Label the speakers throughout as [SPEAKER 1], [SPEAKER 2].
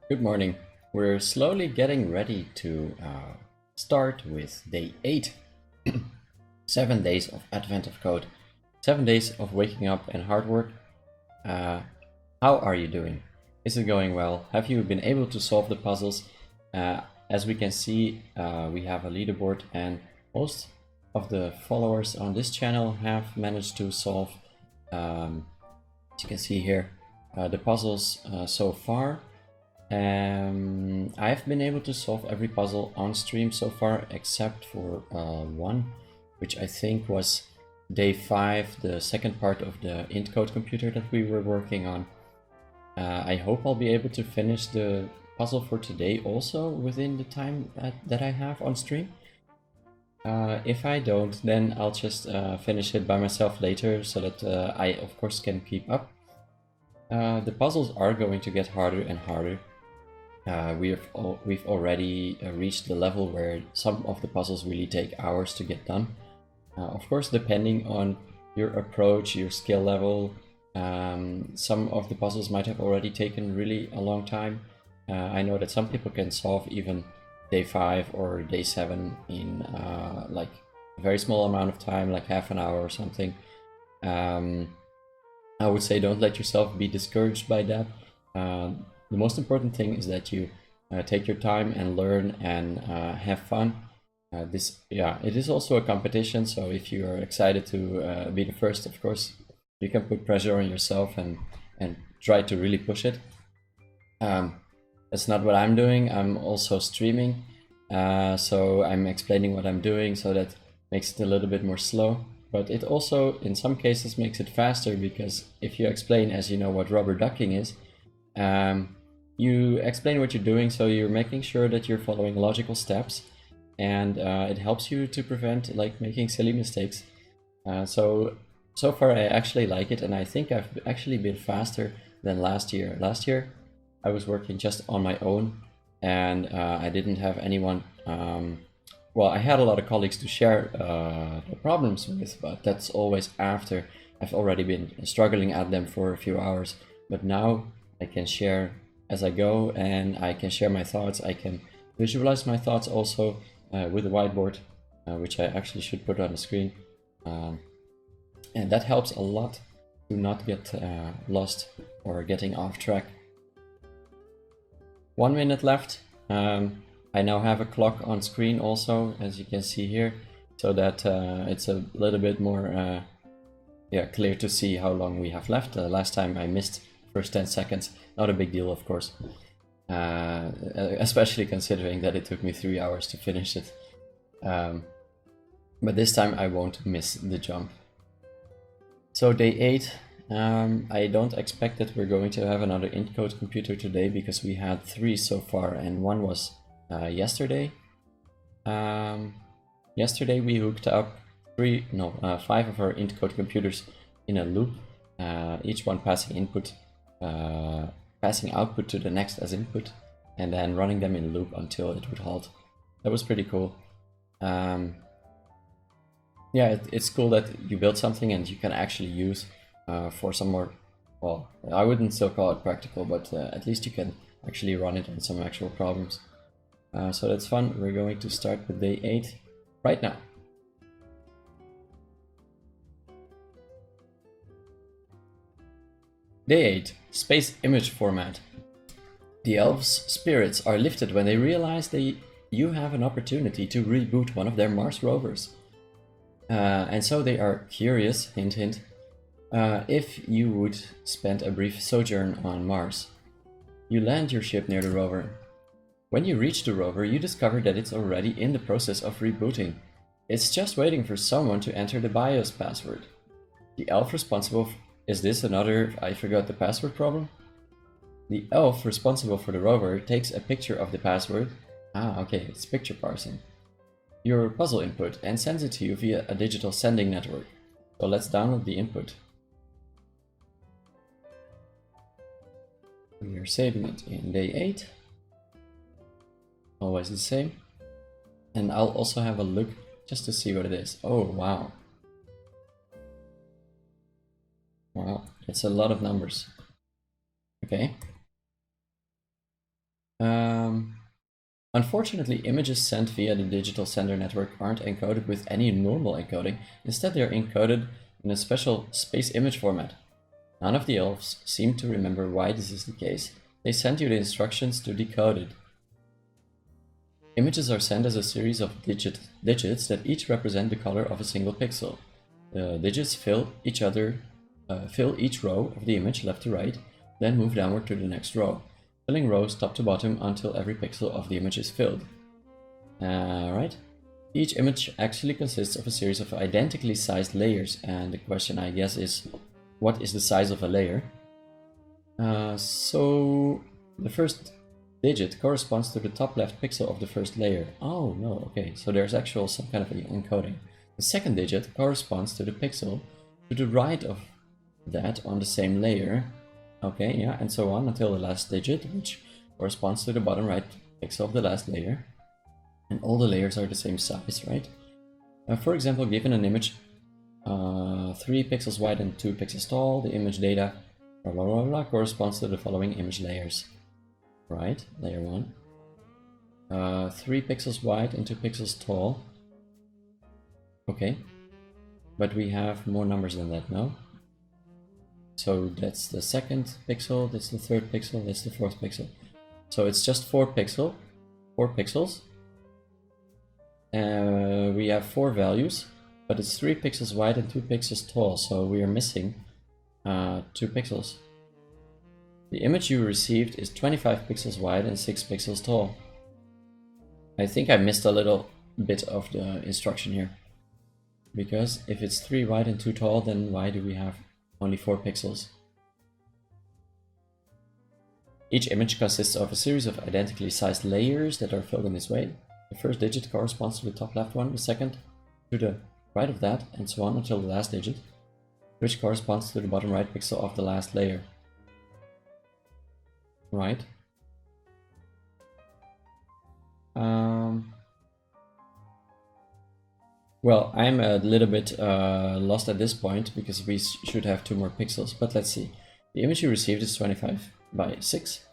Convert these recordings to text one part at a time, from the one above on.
[SPEAKER 1] Good morning. We're slowly getting ready to start with day 8. 7 days of Advent of Code. 7 days of waking up and hard work. How are you doing? Is it going well? Have you been able to solve the puzzles? As we can see, we have a leaderboard and most of the followers on this channel have managed to solve, as you can see here, the puzzles so far. I've been able to solve every puzzle on stream so far except for one, which I think was day 5, the second part of the int code computer that we were working on. I hope I'll be able to finish the puzzle for today also within the time that I have on stream. If I don't, then I'll just finish it by myself later so that I of course can keep up. The puzzles are going to get harder and harder. We've already reached the level where some of the puzzles really take hours to get done. Of course, depending on your approach, your skill level, some of the puzzles might have already taken really a long time. I know that some people can solve even day 5 or day 7 in like a very small amount of time, like half an hour or something. I would say don't let yourself be discouraged by that. The most important thing is that you take your time and learn and have fun. It is also a competition, so if you are excited to be the first, of course, you can put pressure on yourself and try to really push it. That's not what I'm doing. I'm also streaming, so I'm explaining what I'm doing, so that makes it a little bit more slow. But it also, in some cases, makes it faster, because if you explain, as you know, what rubber ducking is, you explain what you're doing, so you're making sure that you're following logical steps, and it helps you to prevent like making silly mistakes. So far I actually like it, and I think I've actually been faster than last year. Last year I was working just on my own, and I didn't have anyone. Well, I had a lot of colleagues to share the problems with, but that's always after I've already been struggling at them for a few hours. But now I can share as I go, and I can share my thoughts. I can visualize my thoughts also with a whiteboard, which I actually should put on the screen. And that helps a lot to not get lost or getting off track. 1 minute left. I now have a clock on screen also, as you can see here, so that it's a little bit more clear to see how long we have left. Last time I missed first 10 seconds. Not a big deal, of course, especially considering that it took me 3 hours to finish it. But this time I won't miss the jump. So day 8, I don't expect that we're going to have another int code computer today, because we had 3 so far, and one was yesterday. Yesterday we hooked up 5 of our int code computers in a loop, each one passing output to the next as input, and then running them in loop until it would halt. That was pretty cool. It's cool that you build something and you can actually use for some more, well, I wouldn't still call it practical, but at least you can actually run it on some actual problems. So that's fun. We're going to start with day 8 right now. Day 8, Space Image Format. The elves' spirits are lifted when they realize you have an opportunity to reboot one of their Mars rovers. And so they are curious, hint hint, if you would spend a brief sojourn on Mars. You land your ship near the rover. When you reach the rover, you discover that it's already in the process of rebooting. It's just waiting for someone to enter the BIOS password. The elf responsible Is this another I forgot the password problem? The elf responsible for the rover takes a picture of the password. Okay, it's picture parsing. Your puzzle input, and sends it to you via a digital sending network. So let's download the input. We are saving it in day 8. Always the same. And I'll also have a look just to see what it is. Oh, wow. Wow, it's a lot of numbers. Okay. Unfortunately, images sent via the digital sender network aren't encoded with any normal encoding. Instead, they are encoded in a special space image format. None of the elves seem to remember why this is the case. They sent you the instructions to decode it. Images are sent as a series of digits that each represent the color of a single pixel. The digits fill each row of the image left to right, then move downward to the next row, filling rows top to bottom until every pixel of the image is filled. Right? Each image actually consists of a series of identically sized layers, and the question, I guess, is what is the size of a layer? So the first digit corresponds to the top left pixel of the first layer. Oh no, okay, so there's actual some kind of encoding. The second digit corresponds to the pixel to the right of that on the same layer. Okay, yeah, and so on until the last digit, which corresponds to the bottom right pixel of the last layer. And all the layers are the same size, right? For example, given an image 3 pixels wide and 2 pixels tall, the image data blah, blah, blah, blah, corresponds to the following image layers. Right, layer 1. 3 pixels wide and 2 pixels tall. Okay, but we have more numbers than that, no? So that's the second pixel, that's the third pixel, that's the fourth pixel. So it's just 4 pixels. We have 4 values, but it's 3 pixels wide and 2 pixels tall, so we are missing 2 pixels. The image you received is 25 pixels wide and 6 pixels tall. I think I missed a little bit of the instruction here. Because if it's 3 wide and 2 tall, then why do we have only 4 pixels? Each image consists of a series of identically sized layers that are filled in this way. The first digit corresponds to the top left one, the second to the right of that, and so on until the last digit, which corresponds to the bottom right pixel of the last layer. Right. Well, I'm a little bit lost at this point because we should have 2 more pixels, but let's see. The image you received is 25 by 6.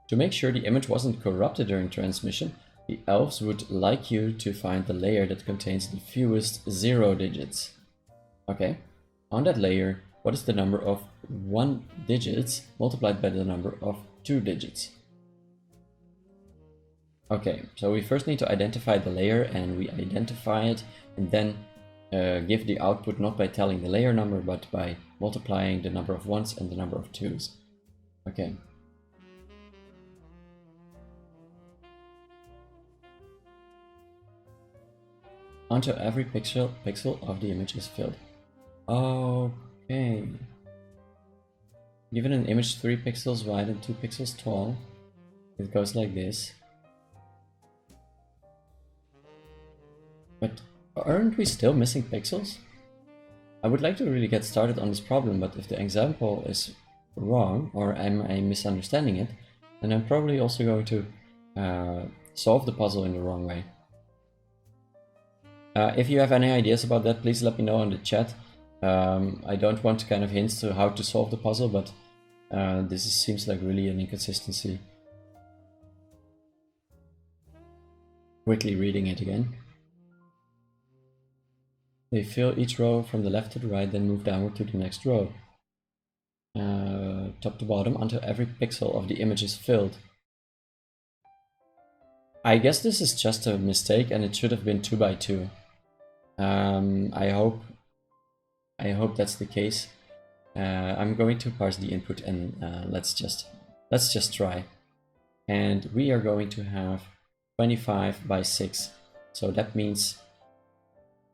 [SPEAKER 1] To make sure the image wasn't corrupted during transmission, the elves would like you to find the layer that contains the fewest 0 digits. Okay, on that layer, what is the number of 1 digits multiplied by the number of 2 digits? Okay, so we first need to identify the layer, and we identify it and then give the output not by telling the layer number but by multiplying the number of 1s and the number of 2s. Okay. Until every pixel of the image is filled. Okay. Given an image 3 pixels wide and 2 pixels tall, it goes like this. But aren't we still missing pixels? I would like to really get started on this problem, but if the example is wrong, or am I misunderstanding it, then I'm probably also going to solve the puzzle in the wrong way. If you have any ideas about that, please let me know in the chat. I don't want kind of hints to how to solve the puzzle, but this seems like really an inconsistency. Quickly reading it again. They fill each row from the left to the right, then move downward to the next row. Top to bottom until every pixel of the image is filled. I guess this is just a mistake and it should have been 2 by 2. I hope that's the case. I'm going to parse the input and let's just try. And we are going to have 25 by 6. So that means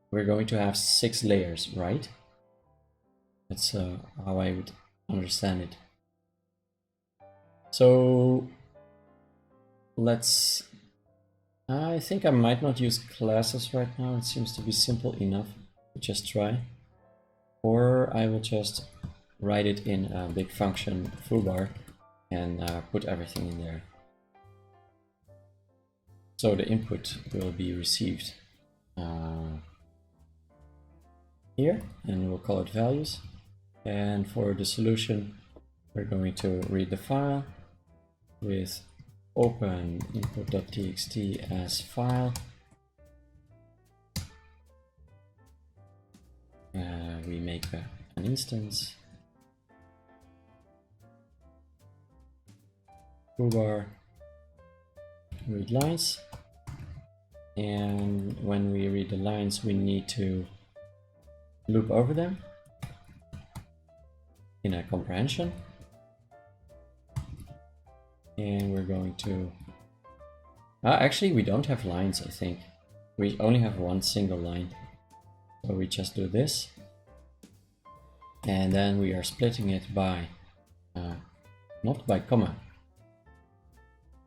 [SPEAKER 1] we're going to have 6 layers, right? That's how I would understand it. So let's... I think I might not use classes right now. It seems to be simple enough to just try. Or I will just write it in a big function foobar and put everything in there. So the input will be received here, and we'll call it values. And for the solution, we're going to read the file with open input.txt as file. We make an instance. Toolbar, read lines, and when we read the lines we need to loop over them in a comprehension, and we're going to actually we don't have lines. I think we only have one single line, so we just do this, and then we are splitting it by not by comma,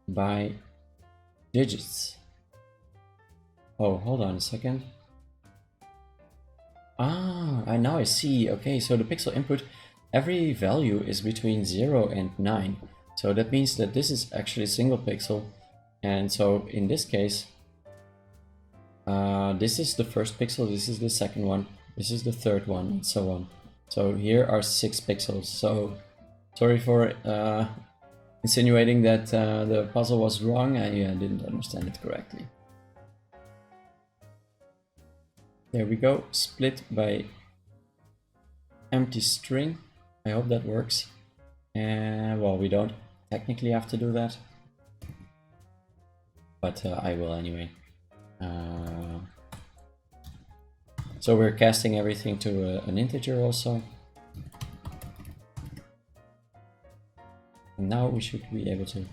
[SPEAKER 1] by digits. Oh, hold on a second. Now I see. Okay, so the pixel input, every value is between 0 and 9. So that means that this is actually a single pixel. And so in this case, this is the first pixel, this is the second one, this is the third one, and so on. So here are 6 pixels. So sorry for insinuating that the puzzle was wrong. I didn't understand it correctly. There we go, split by empty string. I hope that works. And well, we don't technically have to do that, but I will anyway. So we're casting everything to an integer also. And now we should be able to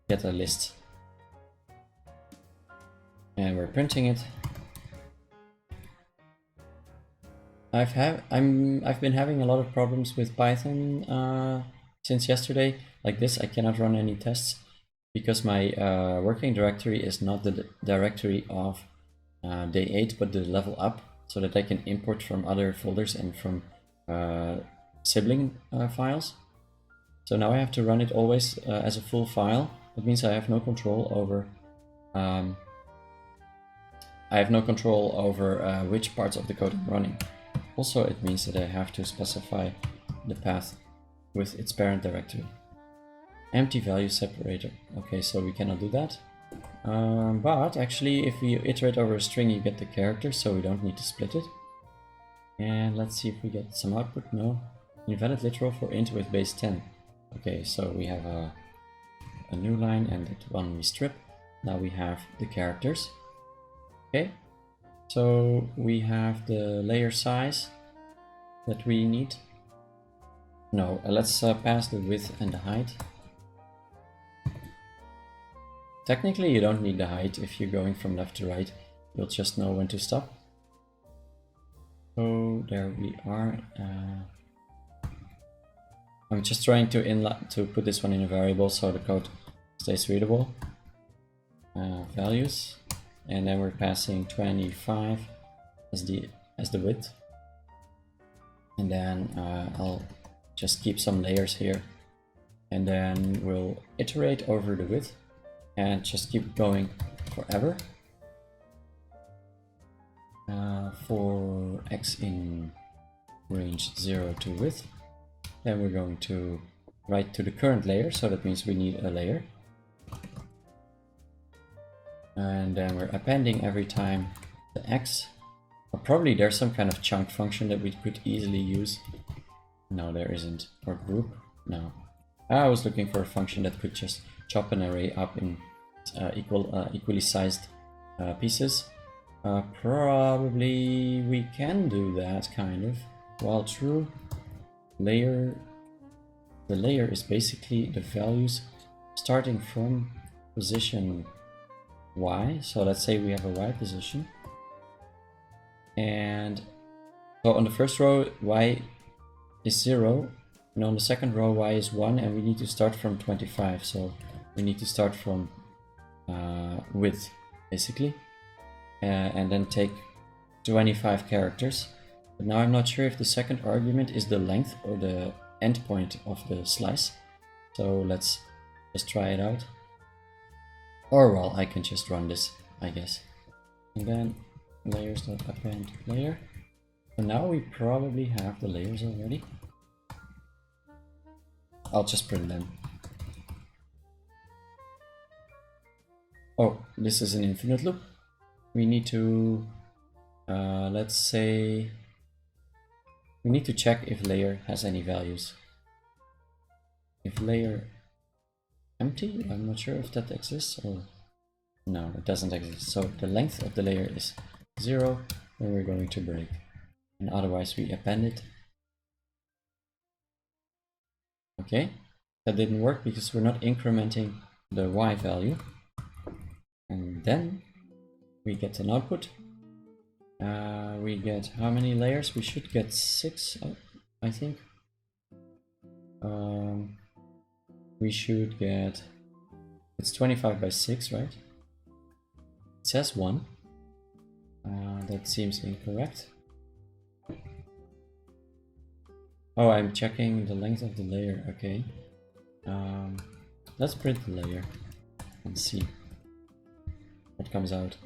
[SPEAKER 1] get a list. And we're printing it. I've been having a lot of problems with Python since yesterday. Like this, I cannot run any tests because my working directory is not the directory of day 8, but the level up, so that I can import from other folders and from sibling files. So now I have to run it always as a full file. That means I have no control over which parts of the code I'm running. Also, it means that I have to specify the path with its parent directory. Empty value separator. Okay, so we cannot do that. But actually, if we iterate over a string, you get the character, so we don't need to split it. And let's see if we get some output. No. Invalid literal for int with base 10. Okay, so we have a new line, and that one we strip. Now we have the characters. Okay. So we have the layer size that we need. No, let's pass the width and the height. Technically you don't need the height. If you're going from left to right, you'll just know when to stop. So there we are. I'm just trying to put this one in a variable so the code stays readable. Values. And then we're passing 25 as the width, and then I'll just keep some layers here, and then we'll iterate over the width and just keep going forever for x in range 0 to width. Then we're going to write to the current layer, so that means we need a layer. And then we're appending every time the x. Or probably there's some kind of chunk function that we could easily use. No, there isn't. Or group? No. I was looking for a function that could just chop an array up in equally sized pieces. Probably we can do that, kind of. While true, the layer is basically the values starting from position y. So let's say we have a y position, and so on the first row y is 0, and on the second row y is 1, and we need to start from 25, so we need to start from width basically, and then take 25 characters. But now I'm not sure if the second argument is the length or the endpoint of the slice, so let's just try it out. Or well, I can just run this, I guess. And then layers.append layer. So now we probably have the layers already. I'll just print them. Oh, this is an infinite loop. We need to, let's say, we need to check if layer has any values. If layer empty, I'm not sure if that exists or no, it doesn't exist. So the length of the layer is 0, then we're going to break. And otherwise we append it. Okay, that didn't work because we're not incrementing the y value. And then we get an output. We get how many layers? We should get 6, I think. We should get, it's 25 by 6, right? It says 1. That seems incorrect. Oh, I'm checking the length of the layer. Okay. Let's print the layer and see what comes out.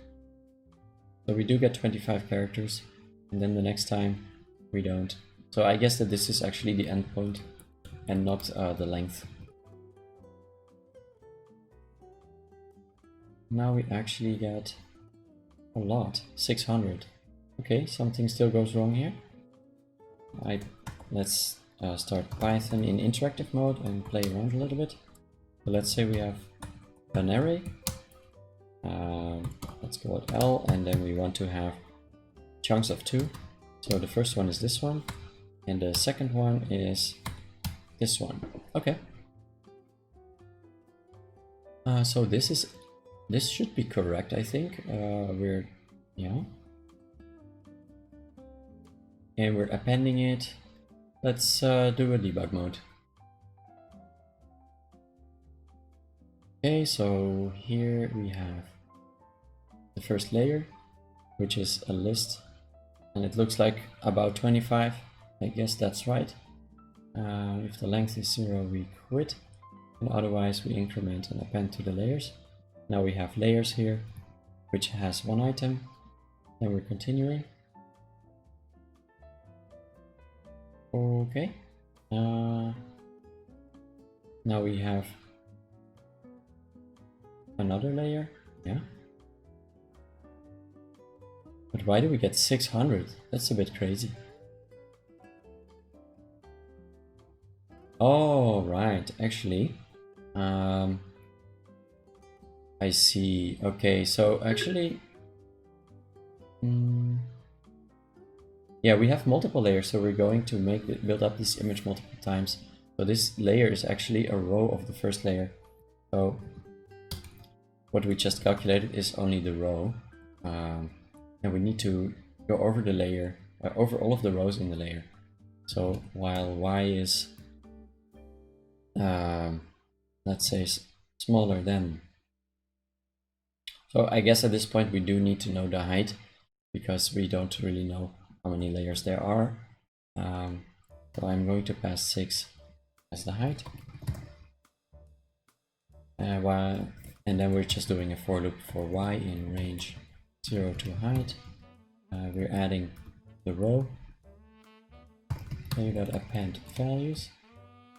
[SPEAKER 1] So we do get 25 characters, and then the next time we don't. So I guess that this is actually the endpoint and not the length. Now we actually get a lot, 600. Okay, something still goes wrong here. Let's start Python in interactive mode and play around a little bit. So let's say we have an array. Let's call it L, and then we want to have chunks of 2. So the first one is this one, and the second one is this one. Okay. So this should be correct, I think. Yeah. And we're appending it. Let's do a debug mode. Okay, so here we have the first layer, which is a list, and it looks like about 25. I guess that's right. If the length is 0, we quit, and otherwise we increment and append to the layers. Now we have layers here, which has 1 item, and we're continuing. Okay. Now we have another layer. Yeah. But why do we get 600? That's a bit crazy. Oh, right. Actually, I see. Okay, so actually, yeah, we have multiple layers, so we're going to build up this image multiple times. So this layer is actually a row of the first layer. So what we just calculated is only the row, and we need to go over the layer, over all of the rows in the layer. So while y is, let's say, smaller than. So I guess at this point we do need to know the height, because we don't really know how many layers there are. So I'm going to pass 6 as the height. And then we're just doing a for loop for y in range 0 to height. We're adding the row. Then we got append values.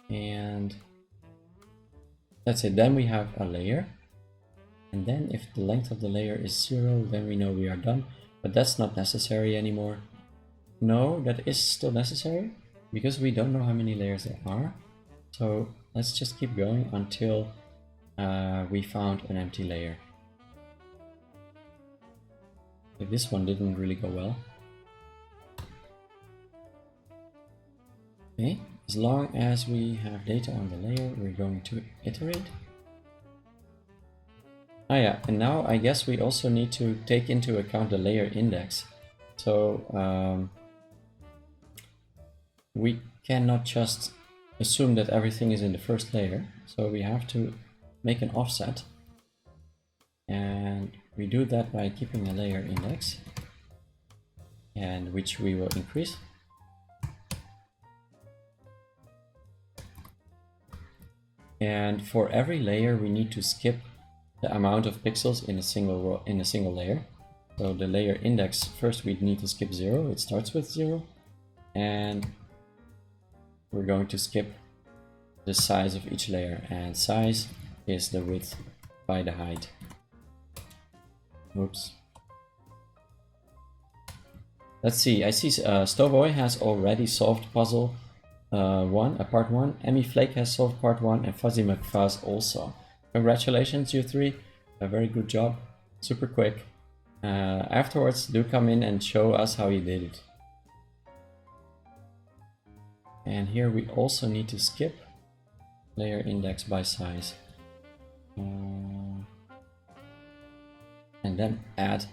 [SPEAKER 1] And that's it. Then we have a layer. And then if the length of the layer is 0, then we know we are done. But that's not necessary anymore. No, that is still necessary, because we don't know how many layers there are. So let's just keep going until we found an empty layer. Okay, this one didn't really go well. Okay, as long as we have data on the layer, we're going to iterate. Ah yeah, and now I guess we also need to take into account the layer index. So we cannot just assume that everything is in the first layer. So we have to make an offset. And we do that by keeping a layer index, and which we will increase. And for every layer we need to skip the amount of pixels in a single layer. So the layer index, first we need to skip 0, it starts with 0, and we're going to skip the size of each layer, and size is the width by the height. Whoops. Let's see. I see Stovoy has already solved puzzle part 1. Emiflake has solved part 1, and Fuzzy McFuzz also. Congratulations, you three. A very good job. Super quick. Afterwards, do come in and show us how you did it. And here we also need to skip layer index by size. And then add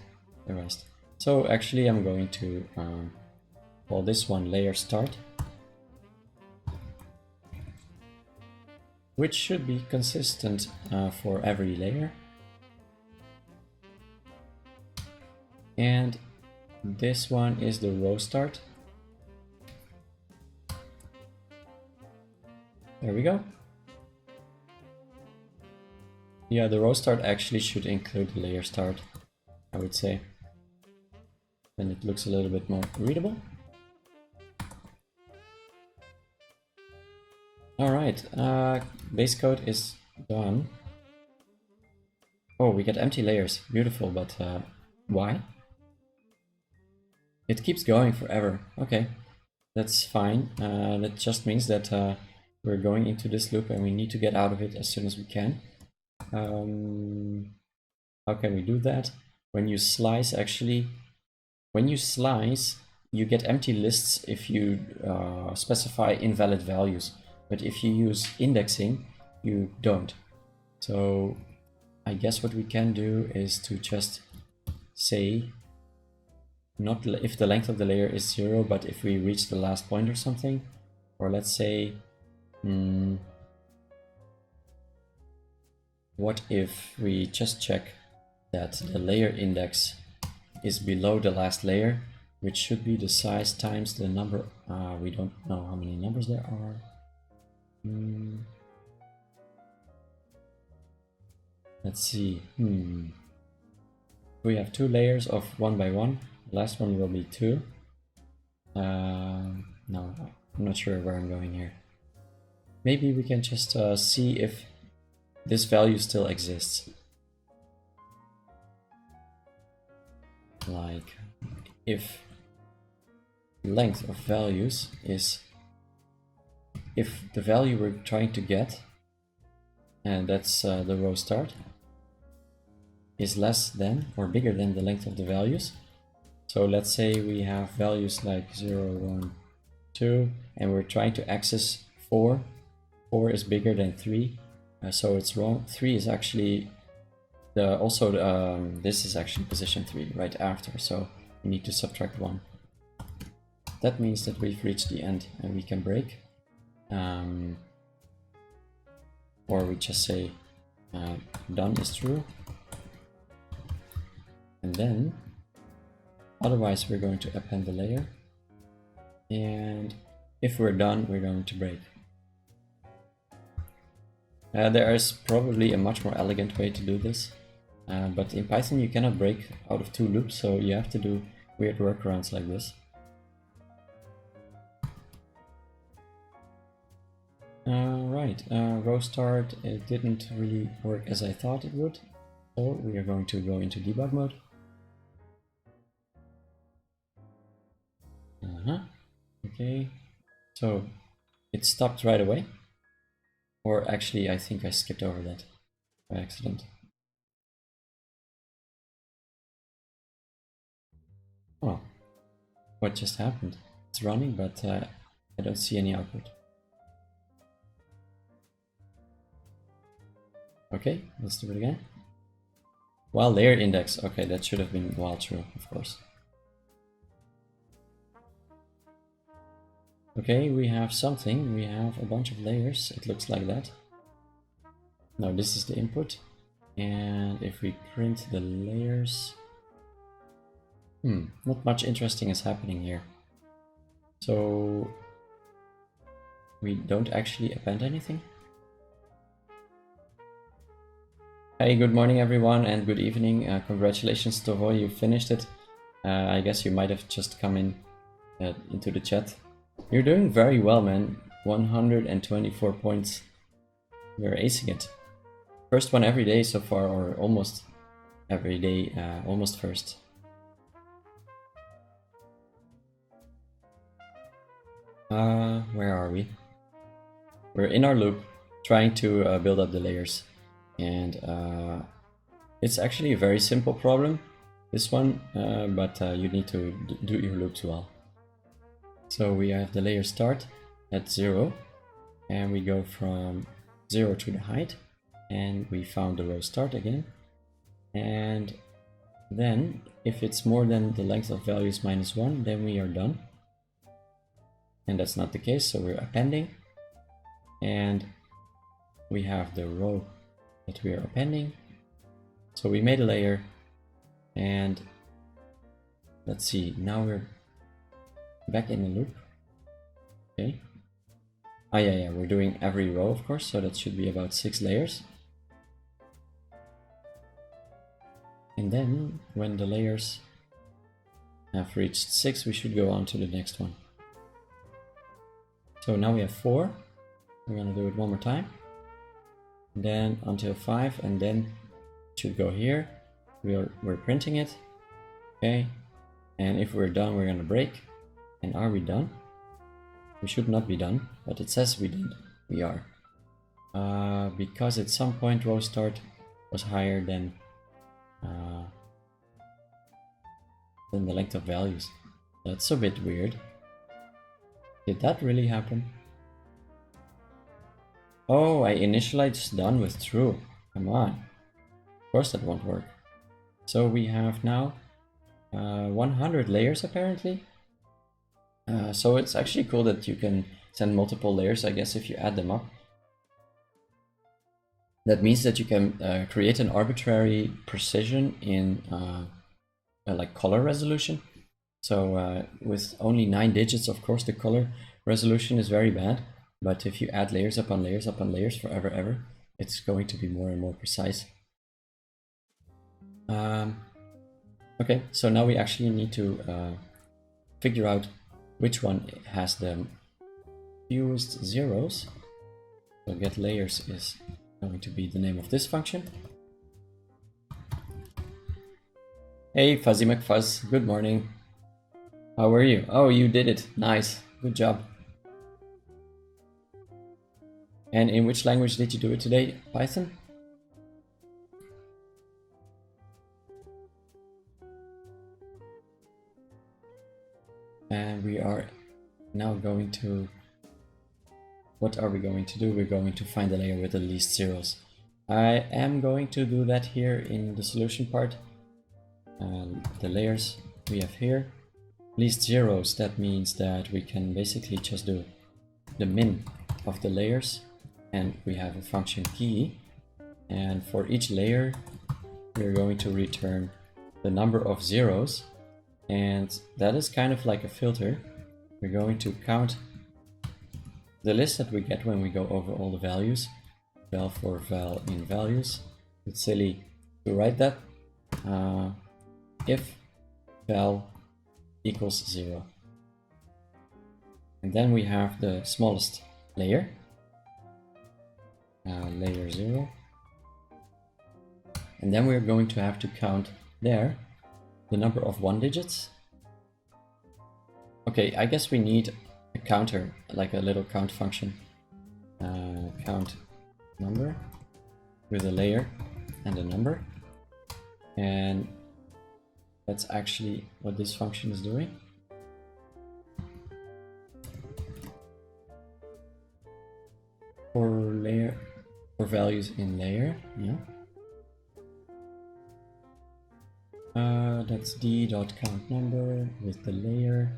[SPEAKER 1] the rest. So actually I'm going to call this one layer start, which should be consistent for every layer. And this one is the row start. There we go. Yeah, the row start actually should include the layer start, I would say. Then it looks a little bit more readable. Alright, base code is done. Oh, we get empty layers. Beautiful, but why? It keeps going forever. Okay, that's fine. That just means that we're going into this loop and we need to get out of it as soon as we can. How can we do that? When you slice, actually, when you slice, you get empty lists if you specify invalid values. But if you use indexing, you don't. So I guess what we can do is to just say, not if the length of the layer is 0, but if we reach the last point or something. Or let's say, what if we just check that the layer index is below the last layer, which should be the size times the number. We don't know how many numbers there are. Let's see. We have 2 layers of 1 by 1. The last one will be 2. No, I'm not sure where I'm going here. Maybe we can just see if this value still exists. Like, if length of values is, if the value we're trying to get, and that's the row start, is less than or bigger than the length of the values. So let's say we have values like 0, 1, 2, and we're trying to access 4. 4 is bigger than 3, so it's wrong. 3 is actually this is actually position 3 right after, so we need to subtract 1. That means that we've reached the end and we can break. Or we just say done is true. And then, otherwise we're going to append the layer. And if we're done, we're going to break. There is probably a much more elegant way to do this. But in Python you cannot break out of 2 loops, so you have to do weird workarounds like this. Right, row start, it didn't really work as I thought it would, so we are going to go into debug mode. Okay, so it stopped right away, or actually I think I skipped over that by accident. Oh, what just happened? It's running, but I don't see any output. Okay, let's do it again. While layer index, okay, that should have been while true, of course. Okay, we have something, we have a bunch of layers, it looks like that. Now this is the input, and if we print the layers, not much interesting is happening here. So we don't actually append anything. Hey, good morning everyone and good evening. Congratulations Tovoy, you finished it. I guess you might have just come in into the chat. You're doing very well, man. 124 points. You're acing it. First one every day so far, or almost. every day almost first. Where are we? We're in our loop trying to build up the layers, and it's actually a very simple problem, this one, but you need to do your loops well. So we have the layer start at 0, and we go from 0 to the height, and we found the row start again. And then if it's more than the length of values -1, then we are done. And that's not the case, so we're appending. And we have the row that we are appending. So we made a layer, and let's see, now we're back in the loop. Okay. Oh yeah, we're doing every row, of course, so that should be about 6 layers. And then when the layers have reached 6, we should go on to the next one. So now we have 4. We're gonna do it one more time. And then until 5, and then it should go here. We're printing it. Okay. And if we're done, we're gonna break. And are we done? We should not be done, but it says we did. We are. Because at some point row start was higher than the length of values. That's a bit weird. Did that really happen? Oh, I initialized done with true. Come on. Of course that won't work. So we have now 100 layers apparently. So it's actually cool that you can send multiple layers, I guess, if you add them up. That means that you can create an arbitrary precision in like color resolution. So with only 9 digits, of course, the color resolution is very bad. But if you add layers upon layers upon layers forever, ever, it's going to be more and more precise. Okay, so now we actually need to figure out which one has the fewest zeros. So get layers is going to be the name of this function. Hey Fuzzy McFuzz, good morning. How are you? Oh, you did it. Nice. Good job. And in which language did you do it today? Python? And we are now going to... What are we going to do? We're going to find a layer with the least zeros. I am going to do that here in the solution part. The layers we have here. Least zeros, that means that we can basically just do the min of the layers. And we have a function key. And for each layer, we're going to return the number of zeros. And that is kind of like a filter. We're going to count the list that we get when we go over all the values. Val for val in values. It's silly to write that. If val equals 0. And then we have the smallest layer. Layer 0. And then we're going to have to count there the number of 1 digits. Okay, I guess we need a counter, like a little count function. Count number with a layer and a number. And that's actually what this function is doing. For values in layer, yeah. That's d.countNumber with the layer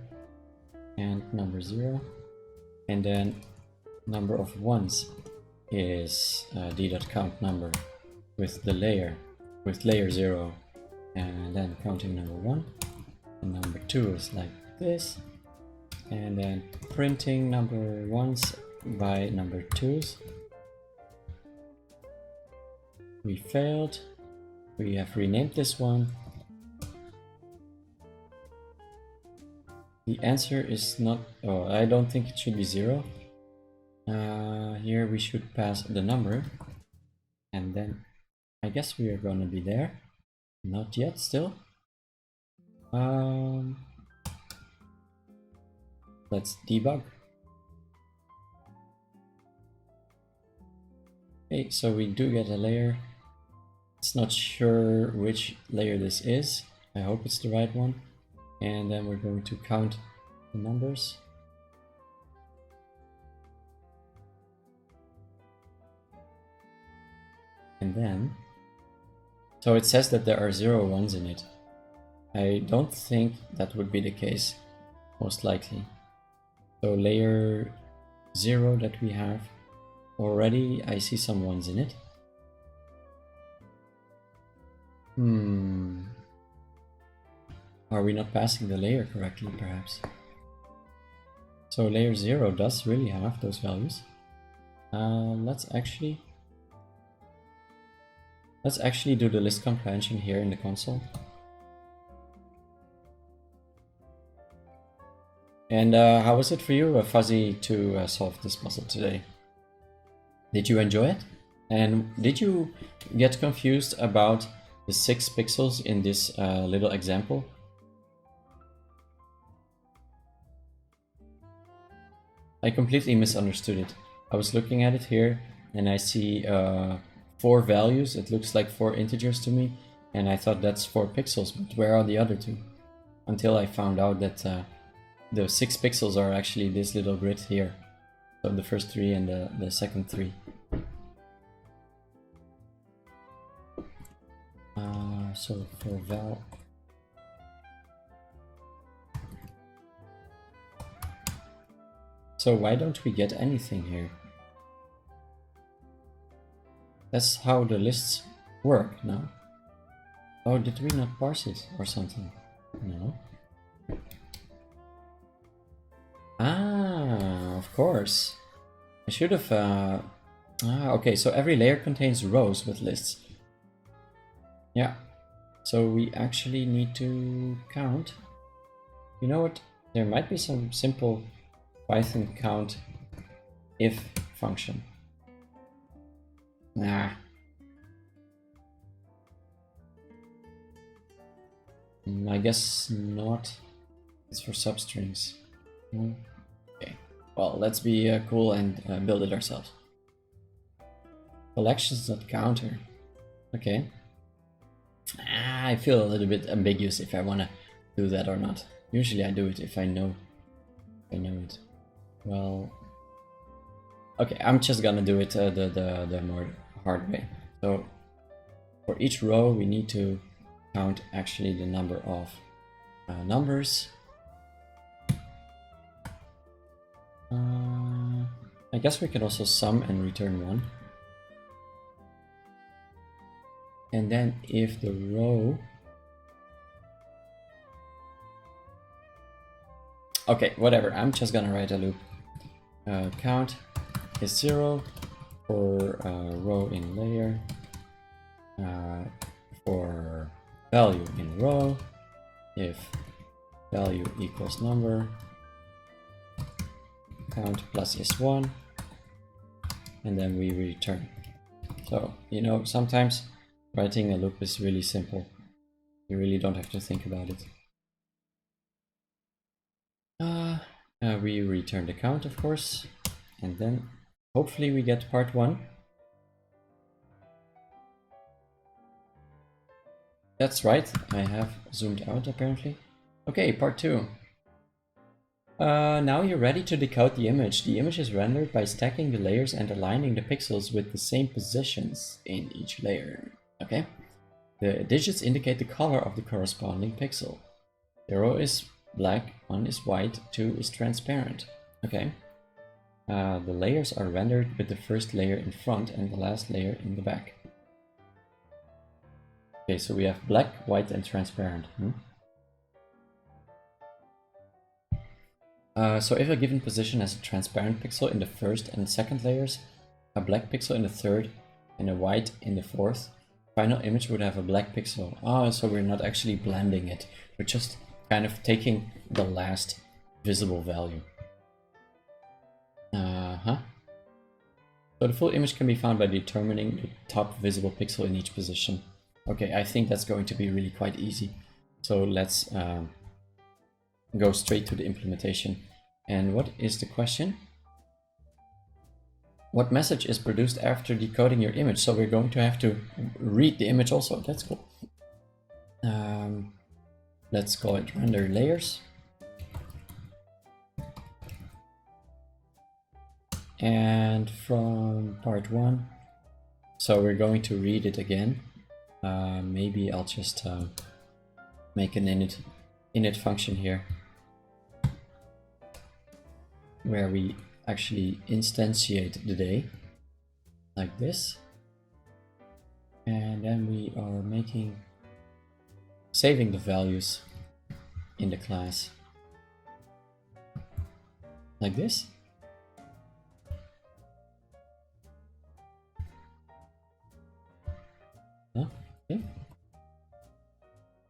[SPEAKER 1] and number 0, and then number of ones is d.countNumber with the layer with layer 0, and then counting number 1, and number 2 is like this, and then printing number 1s by number 2s. We failed. We have renamed this one. The answer is not... Oh, I don't think it should be 0. Here we should pass the number. And then I guess we are going to be there. Not yet, still. Let's debug. Okay, so we do get a layer. It's not sure which layer this is. I hope it's the right one. And then we're going to count the numbers. And then, so it says that there are 0 ones in it. I don't think that would be the case, most likely. So layer 0 that we have, already I see some ones in it. Are we not passing the layer correctly, perhaps? So layer 0 does really have those values. Let's actually do the list comprehension here in the console. And how was it for you, Fuzzy, to solve this puzzle today? Did you enjoy it? And did you get confused about the 6 pixels in this little example? I completely misunderstood it. I was looking at it here and I see 4 values. It looks like 4 integers to me, and I thought that's 4 pixels, but where are the other 2? Until I found out that the 6 pixels are actually this little grid here. So the first 3 and the second 3. So for val. So why don't we get anything here? That's how the lists work, no? Oh, did we not parse it or something? No. Ah, of course. I should have... okay, so every layer contains rows with lists. Yeah. So we actually need to count. You know what? There might be some simple Python count if function. Nah. I guess not. It's for substrings. Okay. Well, let's be cool and build it ourselves. Collections.counter. Okay. I feel a little bit ambiguous if I want to do that or not. Usually I do it if I know it. Well, okay, I'm just gonna do it the more hard way. So for each row we need to count actually the number of numbers. I guess we can also sum and return 1. And then if the row... Okay, whatever, I'm just gonna write a loop. Count is 0 for row in layer, for value in row, if value equals number, count plus is 1, and then we return. So, you know, sometimes writing a loop is really simple. You really don't have to think about it. We return the count, of course, and then hopefully we get part 1. That's right, I have zoomed out apparently. Okay, part 2. Now you're ready to decode the image. The image is rendered by stacking the layers and aligning the pixels with the same positions in each layer. Okay? The digits indicate the color of the corresponding pixel. 0 is black, 1 is white, 2 is transparent. Okay. The layers are rendered with the first layer in front and the last layer in the back. Okay, so we have black, white, and transparent. So if a given position has a transparent pixel in the first and second layers, a black pixel in the third, and a white in the fourth, final image would have a black pixel. Oh, so we're not actually blending it. We're just kind of taking the last visible value. So the full image can be found by determining the top visible pixel in each position. Okay, I think that's going to be really quite easy. So let's go straight to the implementation. And what is the question? What message is produced after decoding your image? So we're going to have to read the image also. That's cool. Let's call it render layers. And from part 1, so we're going to read it again. Maybe I'll just make an init function here where we actually instantiate the day like this, and then we are saving the values in the class like this. Okay.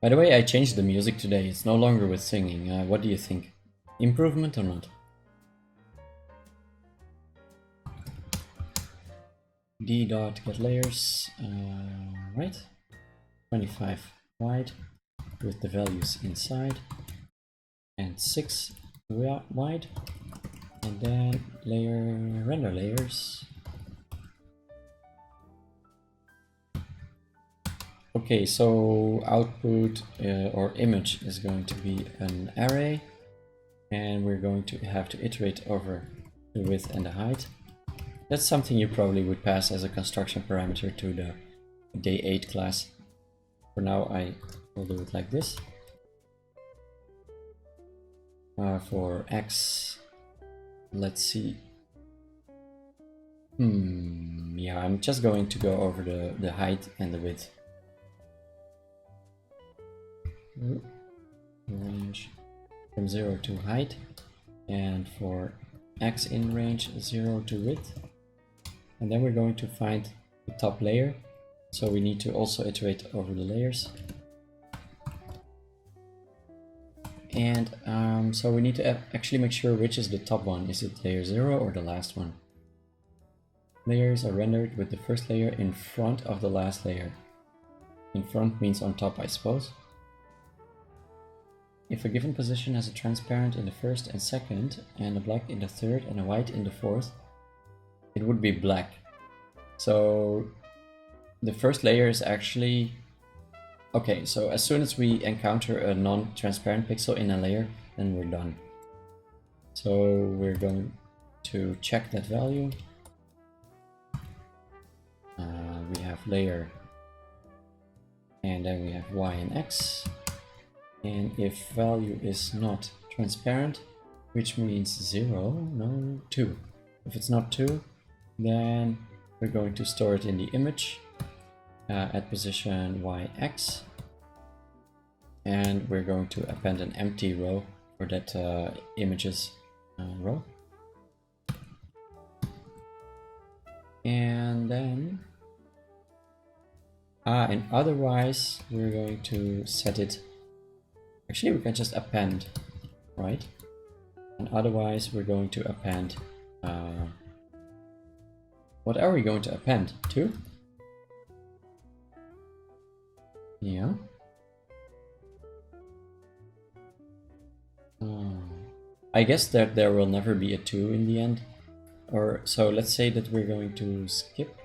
[SPEAKER 1] By the way, I changed the music today. It's no longer with singing. What do you think? Improvement or not? d.getLayers, right? 25 wide with the values inside, and 6 wide, and then render layers. Okay, so output or image is going to be an array, and we're going to have to iterate over the width and the height. That's something you probably would pass as a construction parameter to the day 8 class. For now, I will do it like this. For x, let's see. Yeah, I'm just going to go over the height and the width. Range from 0 to height, and for x in range 0 to width. And then we're going to find the top layer, so we need to also iterate over the layers. And so we need to actually make sure which is the top one. Is it layer 0 or the last one? Layers are rendered with the first layer in front of the last layer. In front means on top, I suppose. If a given position has a transparent in the first and second, and a black in the third and a white in the fourth, it would be black. So the first layer is actually... Okay, so as soon as we encounter a non-transparent pixel in a layer, then we're done. So we're going to check that value. We have layer, and then we have y and x. And if value is not transparent, which means 0, no, 2. If it's not 2, then we're going to store it in the image at position yx. And we're going to append an empty row for that images row. And then... and otherwise we're going to set it... Actually, we can just append, right? And otherwise, we're going to append... what are we going to append? 2? Yeah. I guess that there will never be a 2 in the end. Or so let's say that we're going to skip.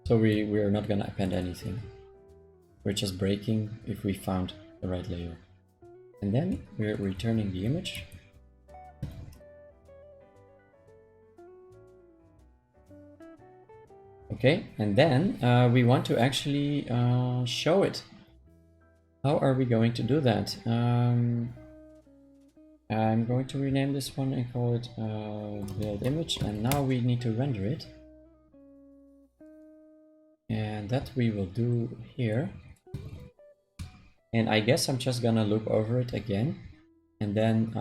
[SPEAKER 1] So we're not going to append anything. We're just breaking if we found the right layer. And then we're returning the image. Okay, and then we want to actually show it. How are we going to do that? I'm going to rename this one and call it build image, and now we need to render it. And that we will do here. And I guess I'm just gonna loop over it again, and then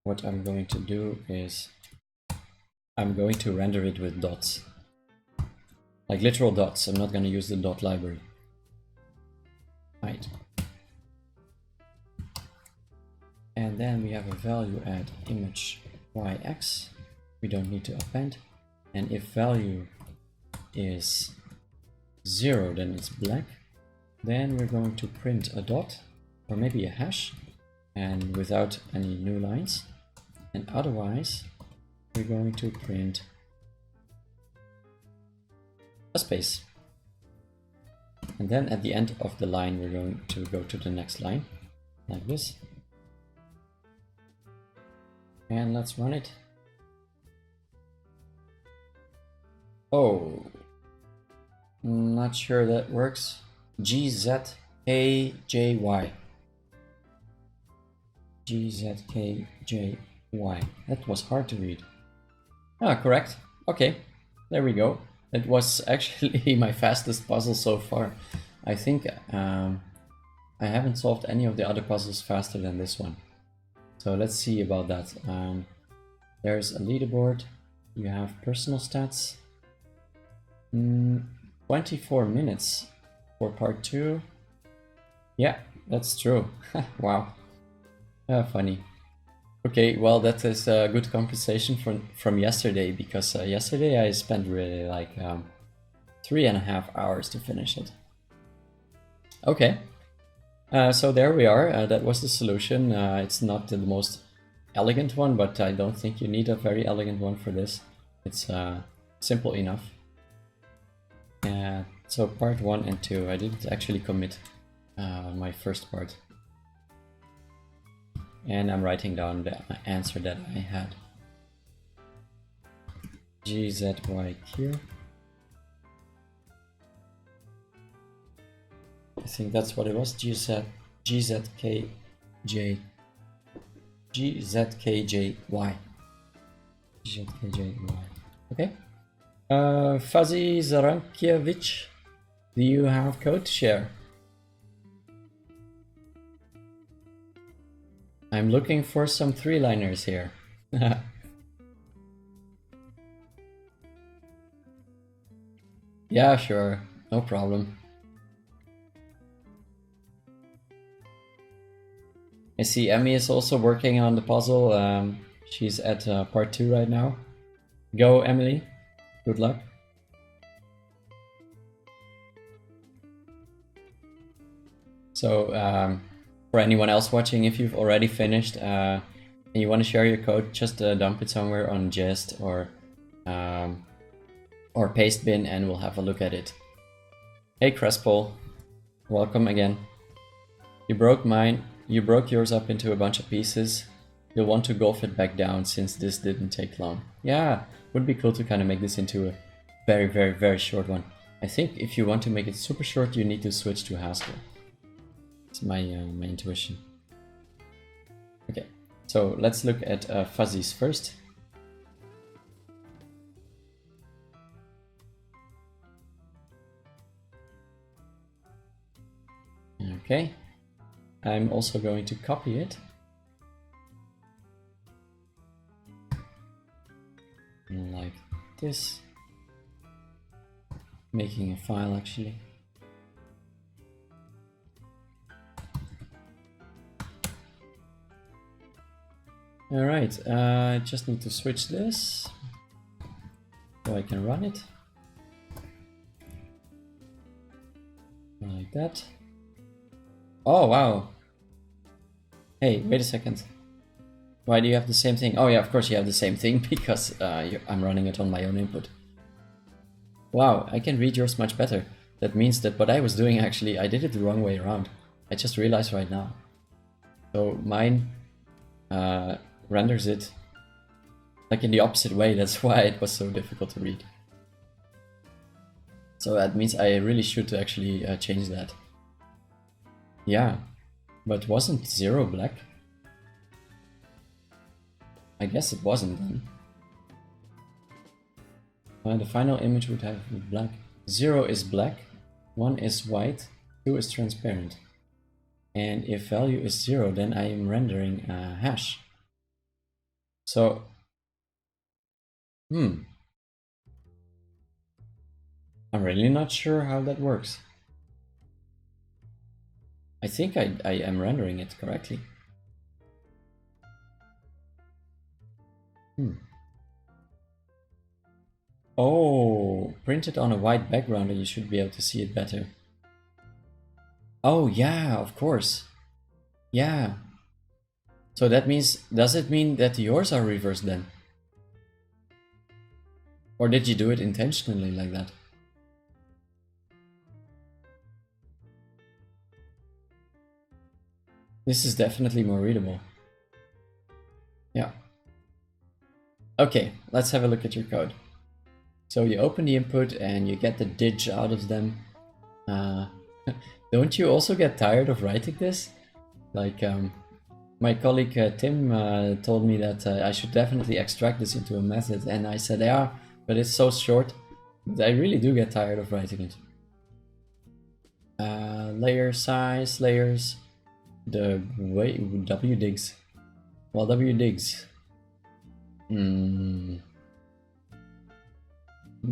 [SPEAKER 1] what I'm going to do is I'm going to render it with dots, like literal dots. I'm not gonna use the dot library. Right. And then we have a value at image yx, we don't need to append. And if value is 0, then it's black. Then we're going to print a dot, or maybe a hash, and without any new lines. And otherwise, we're going to print a space. And then at the end of the line, we're going to go to the next line, like this. And let's run it. Oh, not sure that works. GZKJY. GZKJY. That was hard to read. Ah, correct. Okay, there we go. It was actually my fastest puzzle so far. I think I haven't solved any of the other puzzles faster than this one. So let's see about that. There's a leaderboard. You have personal stats. 24 minutes for part 2. Yeah, that's true. Wow. Funny. Okay, well, that is a good compensation from yesterday, because yesterday I spent really like 3.5 hours to finish it. Okay, so there we are. That was the solution. It's not the most elegant one, but I don't think you need a very elegant one for this. It's simple enough. So part 1 and 2, I didn't actually commit my first part. And I'm writing down the answer that I had. GZYQ. I think that's what it was. GZKJ. GZKJY. GZKJY. Okay. Fuzzy Zarankiewicz, do you have code to share? I'm looking for some 3-liners here. Yeah, sure, no problem. I see Emmy is also working on the puzzle. She's at part 2 right now. Go, Emily. Good luck. So, for anyone else watching, if you've already finished and you want to share your code, just dump it somewhere on Jest or Pastebin, and we'll have a look at it. Hey Crespyl, welcome again. You broke mine. You broke yours up into a bunch of pieces. You'll want to golf it back down since this didn't take long. Yeah, would be cool to kind of make this into a very, very, very short one. I think if you want to make it super short, you need to switch to Haskell. It's my my intuition. Okay, so let's look at fuzzies first. Okay, I'm also going to copy it. Like this. Making a file actually. Alright, I just need to switch this so I can run it. Like that. Oh wow! Hey, wait a second. Why do you have the same thing? Oh yeah, of course you have the same thing because I'm running it on my own input. Wow, I can read yours much better. That means that what I was doing actually, I did it the wrong way around. I just realized right now. So mine renders it like in the opposite way. That's why it was so difficult to read. So that means I really should actually change that. Yeah, but wasn't 0 black? I guess it wasn't then. The final image would have black. 0 is black, 1 is white, 2 is transparent. And if value is 0, then I am rendering a hash. So, I'm really not sure how that works. I think I am rendering it correctly. Oh, print it on a white background and you should be able to see it better. Oh, yeah, of course. Yeah. So that means, does it mean that yours are reversed then? Or did you do it intentionally like that? This is definitely more readable. Yeah. Okay, let's have a look at your code. So you open the input and you get the dig out of them. Don't you also get tired of writing this? Like, my colleague Tim told me that I should definitely extract this into a method, and I said, yeah, but it's so short. I really do get tired of writing it. Layer size, layers, the way W digs. Well, W digs.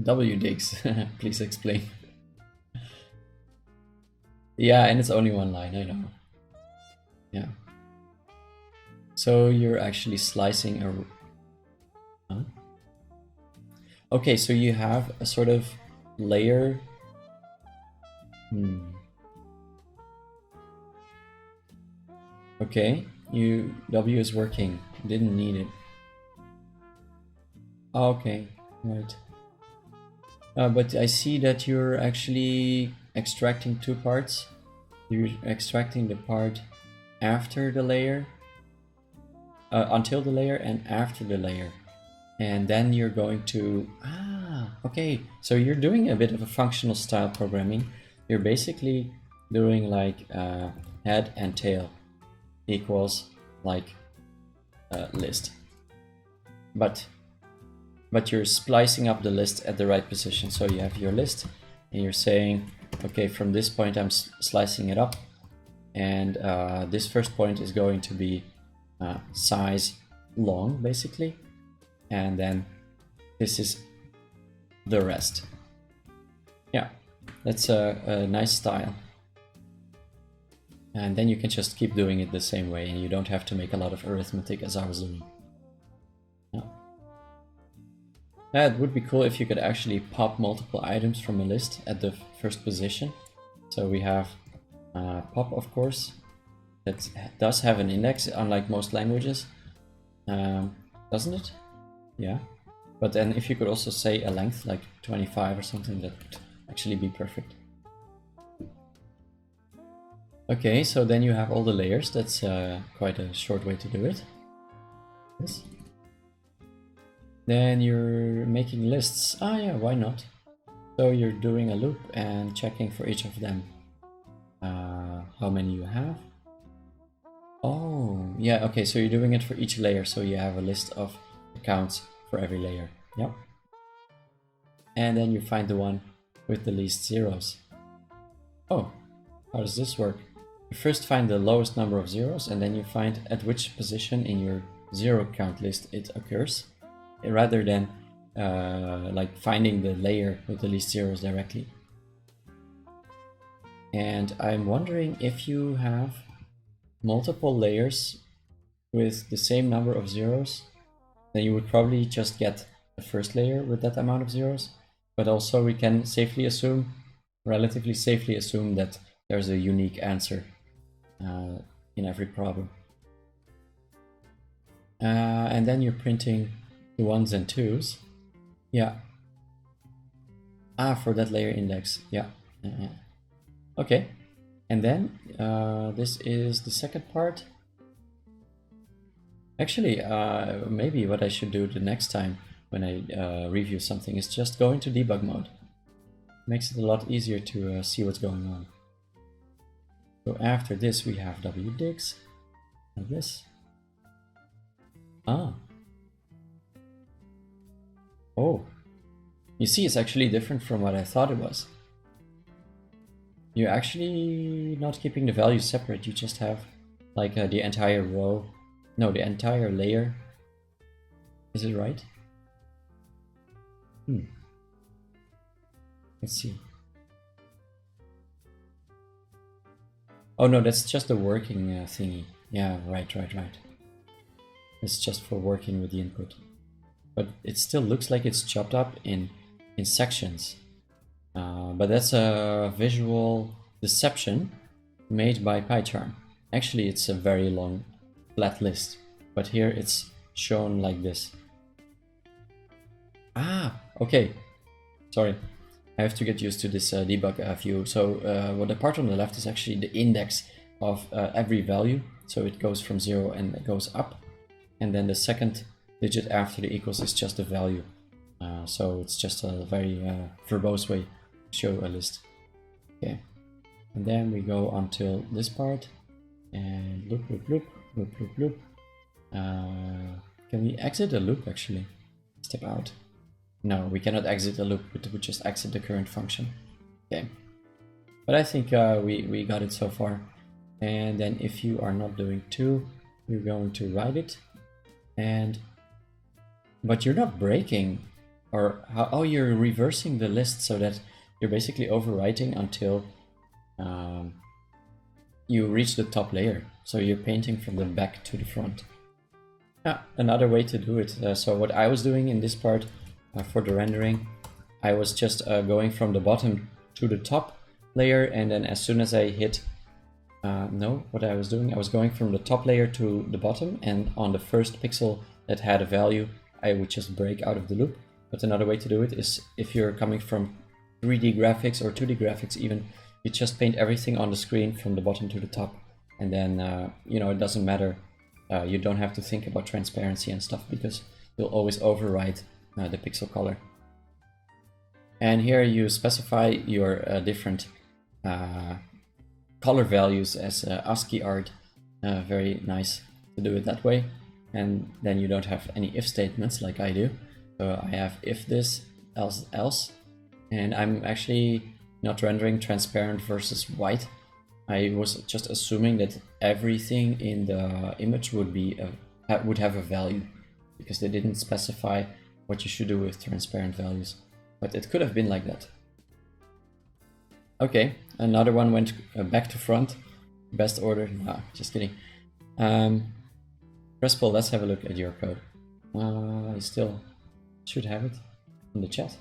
[SPEAKER 1] W digs. Please explain. Yeah, and it's only one line, I know. Yeah. So you're actually slicing a... Huh? Okay, so you have a sort of layer... Okay, W is working. Didn't need it. Okay, right. But I see that you're actually extracting two parts. You're extracting the part after the layer, until the layer, and after the layer. And then you're going to... okay. So you're doing a bit of a functional style programming. You're basically doing like head and tail equals like list. But you're splicing up the list at the right position. So you have your list and you're saying, okay, from this point I'm slicing it up, and this first point is going to be size long, basically, and then this is the rest. Yeah, that's a nice style. And then you can just keep doing it the same way, and you don't have to make a lot of arithmetic as I was doing. Yeah, it would be cool if you could actually pop multiple items from a list at the first position. So we have pop, of course, that does have an index, unlike most languages, doesn't it? Yeah. But then if you could also say a length, like 25 or something, that would actually be perfect. Okay, so then you have all the layers. That's quite a short way to do it. Yes. Then you're making lists. Yeah, why not? So you're doing a loop and checking for each of them how many you have. Oh, yeah, okay, so you're doing it for each layer, so you have a list of counts for every layer. Yep. And then you find the one with the least zeros. Oh, how does this work? You first find the lowest number of zeros, and then you find at which position in your zero count list it occurs, rather than like finding the layer with the least zeros directly. And I'm wondering, if you have multiple layers with the same number of zeros, then you would probably just get the first layer with that amount of zeros. But also we can safely assume, relatively safely assume, that there's a unique answer in every problem. And then you're printing the ones and twos. Yeah. For that layer index. Yeah. Okay. And then this is the second part. Actually, maybe what I should do the next time when I review something is just go into debug mode. Makes it a lot easier to see what's going on. So after this we have wdigs, like this. Oh, you see, it's actually different from what I thought it was. You're actually not keeping the values separate, you just have like the entire row, no, the entire layer. Is it right? Let's see. Oh no, that's just a working thingy. Yeah, right. It's just for working with the input. But it still looks like it's chopped up in in sections. But that's a visual deception made by PyCharm. Actually, it's a very long flat list, but here it's shown like this. Ah, okay. Sorry, I have to get used to this debug view. So what the part on the left is actually the index of every value. So it goes from 0 and it goes up. And then the second digit after the equals is just a value. So it's just a very verbose way to show a list. Okay. And then we go until this part. And loop, loop, loop, loop, loop, loop. Can we exit the loop actually? Step out. No, we cannot exit the loop, but we just exit the current function. Okay. But I think we got it so far. And then if you are not doing 2, you're going to write it. But you're not breaking, or how you're reversing the list so that you're basically overwriting until you reach the top layer. So you're painting from the back to the front. Another way to do it. So what I was doing in this part for the rendering, I was just going from the bottom to the top layer, and then as soon as I hit what I was doing, I was going from the top layer to the bottom, and on the first pixel that had a value, I would just break out of the loop. But another way to do it is if you're coming from 3D graphics or 2D graphics even, you just paint everything on the screen from the bottom to the top. And then, it doesn't matter. You don't have to think about transparency and stuff because you'll always override the pixel color. And here you specify your different color values as ASCII art. Very nice to do it that way. And then you don't have any if statements like I do. So I have if this, else else. And I'm actually not rendering transparent versus white. I was just assuming that everything in the image would have a value, because they didn't specify what you should do with transparent values. But it could have been like that. Okay, another one went back to front. Best order. Nah, just kidding. Crespyl, let's have a look at your code. I still should have it in the chat.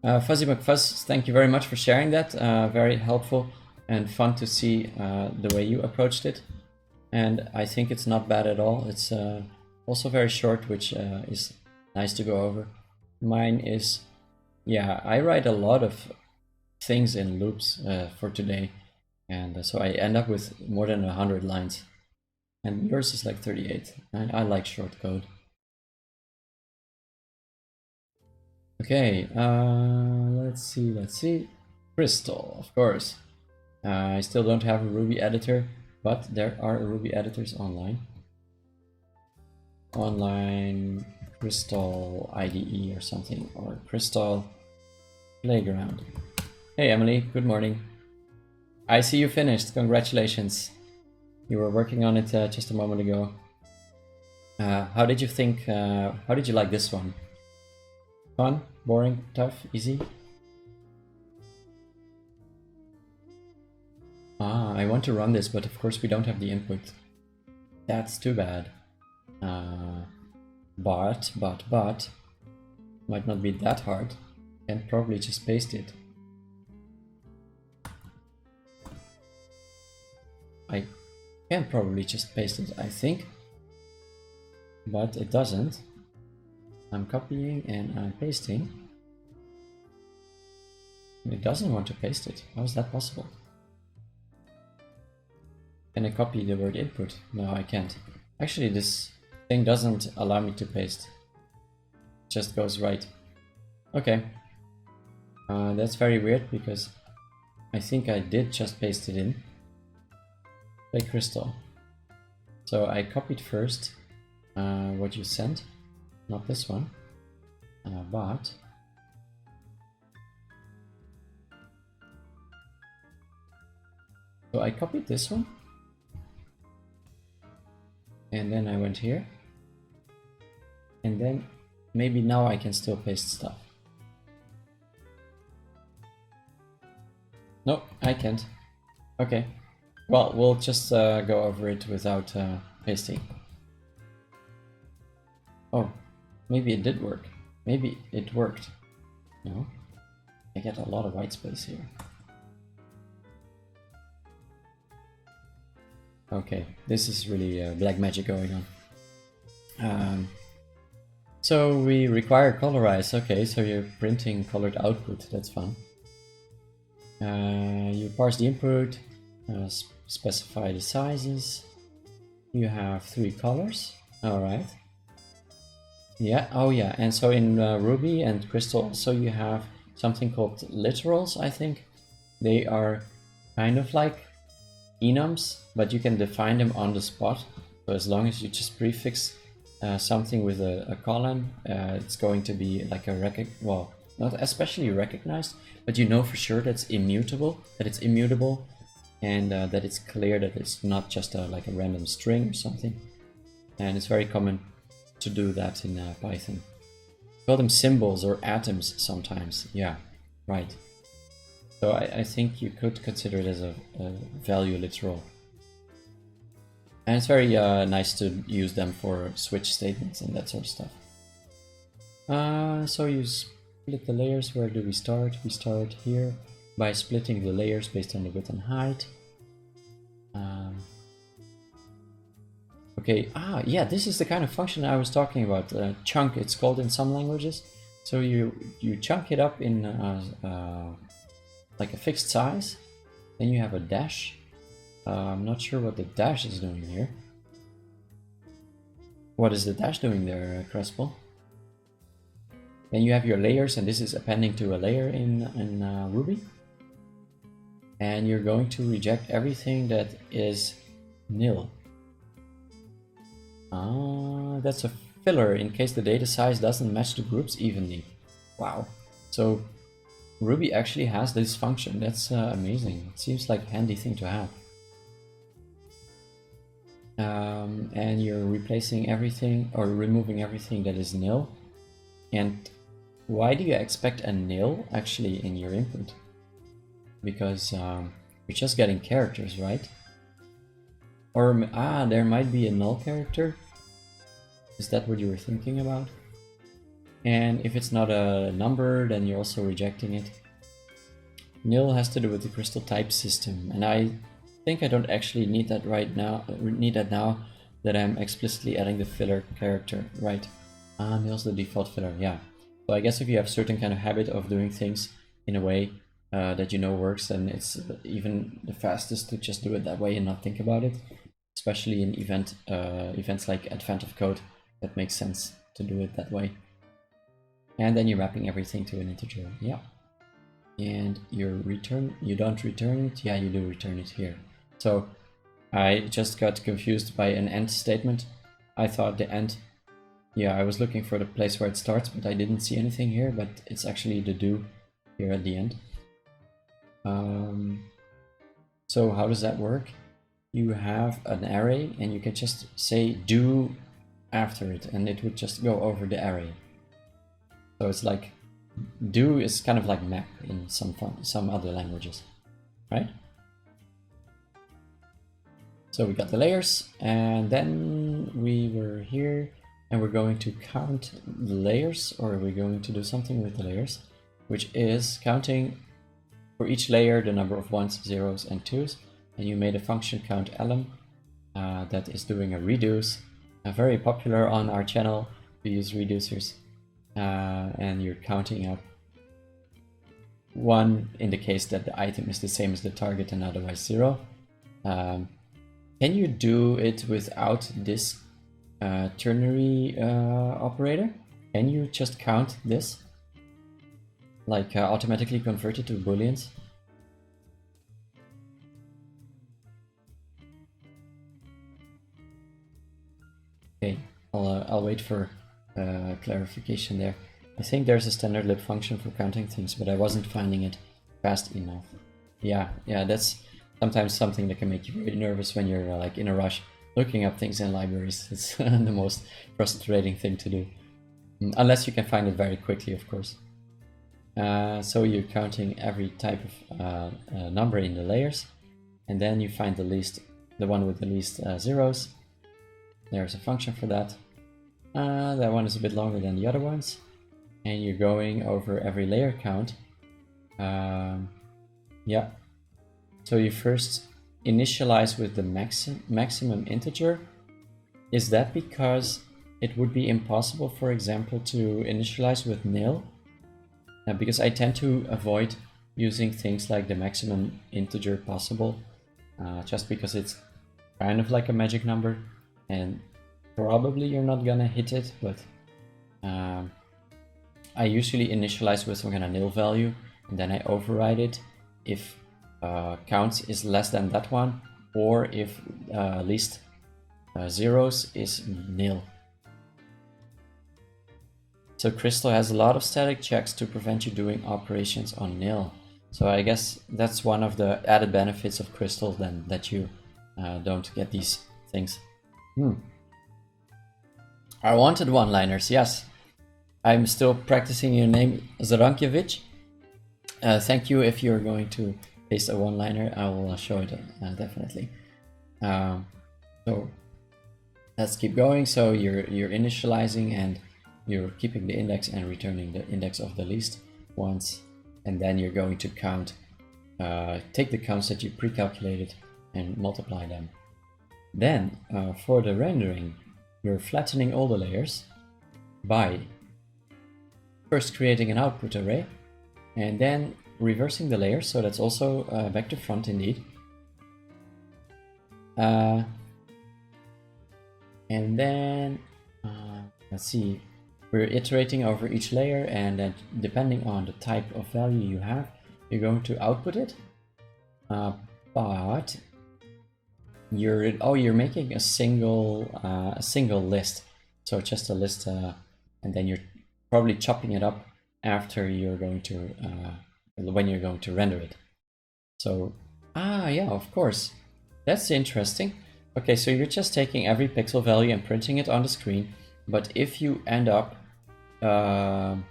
[SPEAKER 1] Fuzzy McFuzz, thank you very much for sharing that. Very helpful and fun to see the way you approached it. And I think it's not bad at all. It's also very short, which is nice to go over. Mine is, I write a lot of things in loops for today. And so I end up with more than 100 lines. And yours is like 38. I like short code. Okay, let's see. Crystal, of course. I still don't have a Ruby editor, but there are Ruby editors online. Online Crystal IDE or something, or Crystal Playground. Hey Emily, good morning. I see you finished, congratulations. You were working on it just a moment ago. How did you think, how did you like this one? Fun, boring, tough, easy? I want to run this, but of course we don't have the input. That's too bad. But, might not be that hard. Can probably just paste it. I can probably just paste it, I think. But it doesn't. I'm copying and I'm pasting. It doesn't want to paste it. How is that possible? Can I copy the word input? No, I can't. Actually, this thing doesn't allow me to paste. It just goes right. Okay. That's very weird because I think I did just paste it in. Play Crystal. So I copied first what you sent. Not this one, but so I copied this one, and then I went here, and then maybe now I can still paste stuff. No, I can't. Okay, well, we'll just go over it without pasting. Oh. Maybe it did work. Maybe it worked. No? I get a lot of white space here. Okay, this is really black magic going on. So we require colorize. Okay, so you're printing colored output. That's fun. You parse the input, specify the sizes. You have 3 colors. All right. Yeah. Oh yeah. And so in Ruby and Crystal, also you have something called literals. I think they are kind of like enums, but you can define them on the spot. So as long as you just prefix something with a colon, it's going to be like a well, not especially recognized, but you know for sure that's immutable, and that it's clear that it's not just like a random string or something. And it's very common to do that in Python. Call them symbols or atoms sometimes. Yeah, right. So I think you could consider it as a value literal. And it's very nice to use them for switch statements and that sort of stuff. So you split the layers. Where do we start? We start here by splitting the layers based on the width and height. Okay, yeah, this is the kind of function I was talking about. Chunk, it's called in some languages. So you chunk it up in like a fixed size. Then you have a dash. I'm not sure what the dash is doing here. What is the dash doing there, Crespyl? Then you have your layers, and this is appending to a layer in Ruby. And you're going to reject everything that is nil. That's a filler in case the data size doesn't match the groups evenly. Wow. So Ruby actually has this function. That's amazing. It seems like a handy thing to have. And you're replacing everything or removing everything that is nil. And why do you expect a nil actually in your input? Because you're just getting characters, right? Or there might be a null character. Is that what you were thinking about? And if it's not a number, then you're also rejecting it. Nil has to do with the crystal type system, and I think I don't actually need that right now. Now that I'm explicitly adding the filler character, right? Nil's the default filler, yeah. So I guess if you have a certain kind of habit of doing things in a way that you know works, then it's even the fastest to just do it that way and not think about it. Especially in events like Advent of Code, that makes sense to do it that way. And then you're wrapping everything to an integer, yeah. And you don't return it, yeah, you do return it here. So I just got confused by an end statement. I thought the end, yeah, I was looking for the place where it starts, but I didn't see anything here, but it's actually the do here at the end. So how does that work? You have an array and you can just say do after it and it would just go over the array. So it's like do is kind of like map in some other languages, right? So we got the layers and then we were here and we're going to count the layers, or we're going to do something with the layers, which is counting for each layer the number of 1s, 0s and 2s. And you made a function count element that is doing a reduce, very popular on our channel. We use reducers, and you're counting up 1 in the case that the item is the same as the target and otherwise 0. Can you do it without this ternary operator? Can you just count this, like automatically convert it to booleans? Okay, I'll wait for clarification there. I think there's a standard lib function for counting things, but I wasn't finding it fast enough. Yeah, that's sometimes something that can make you very nervous when you're like in a rush looking up things in libraries. It's the most frustrating thing to do, unless you can find it very quickly, of course. So you're counting every type of number in the layers, and then you find the one with the least zeros. There's a function for that. That one is a bit longer than the other ones. and you're going over every layer count. Yeah. So you first initialize with the maximum integer. Is that because it would be impossible, for example, to initialize with nil? Because I tend to avoid using things like the maximum integer possible, just because it's kind of like a magic number, and probably you're not gonna hit it, but I usually initialize with some kind of nil value, and then I override it if counts is less than that one, or if least zeros is nil. So Crystal has a lot of static checks to prevent you doing operations on nil. So I guess that's one of the added benefits of Crystal then, that you don't get these things. I wanted one-liners, yes. I'm still practicing your name, Zarankiewicz. Thank you. If you're going to paste a one-liner, I will show it definitely. So let's keep going. So you're initializing and you're keeping the index and returning the index of the least ones, and then you're going to count, take the counts that you pre-calculated and multiply them. Then for the rendering, you're flattening all the layers by first creating an output array and then reversing the layers, so that's also back to front indeed. And then let's see, we're iterating over each layer, and then depending on the type of value you have, you're going to output it. But you're making a single list, so just a list, and then you're probably chopping it up after you're going to when you're going to render it. So yeah, of course, that's interesting. Okay, so you're just taking every pixel value and printing it on the screen, but if you end up on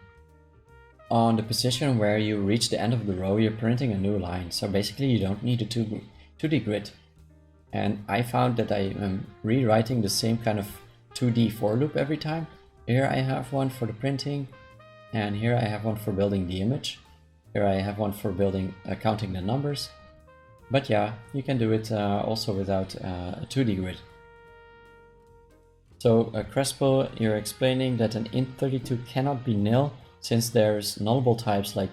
[SPEAKER 1] the position where you reach the end of the row, you're printing a new line. So basically you don't need a 2D grid. And I found that I am rewriting the same kind of 2D for loop every time. Here I have one for the printing, and here I have one for building the image. Here I have one for building counting the numbers. But yeah, you can do it also without a 2D grid. So Crespyl, you're explaining that an int32 cannot be nil since there's nullable types like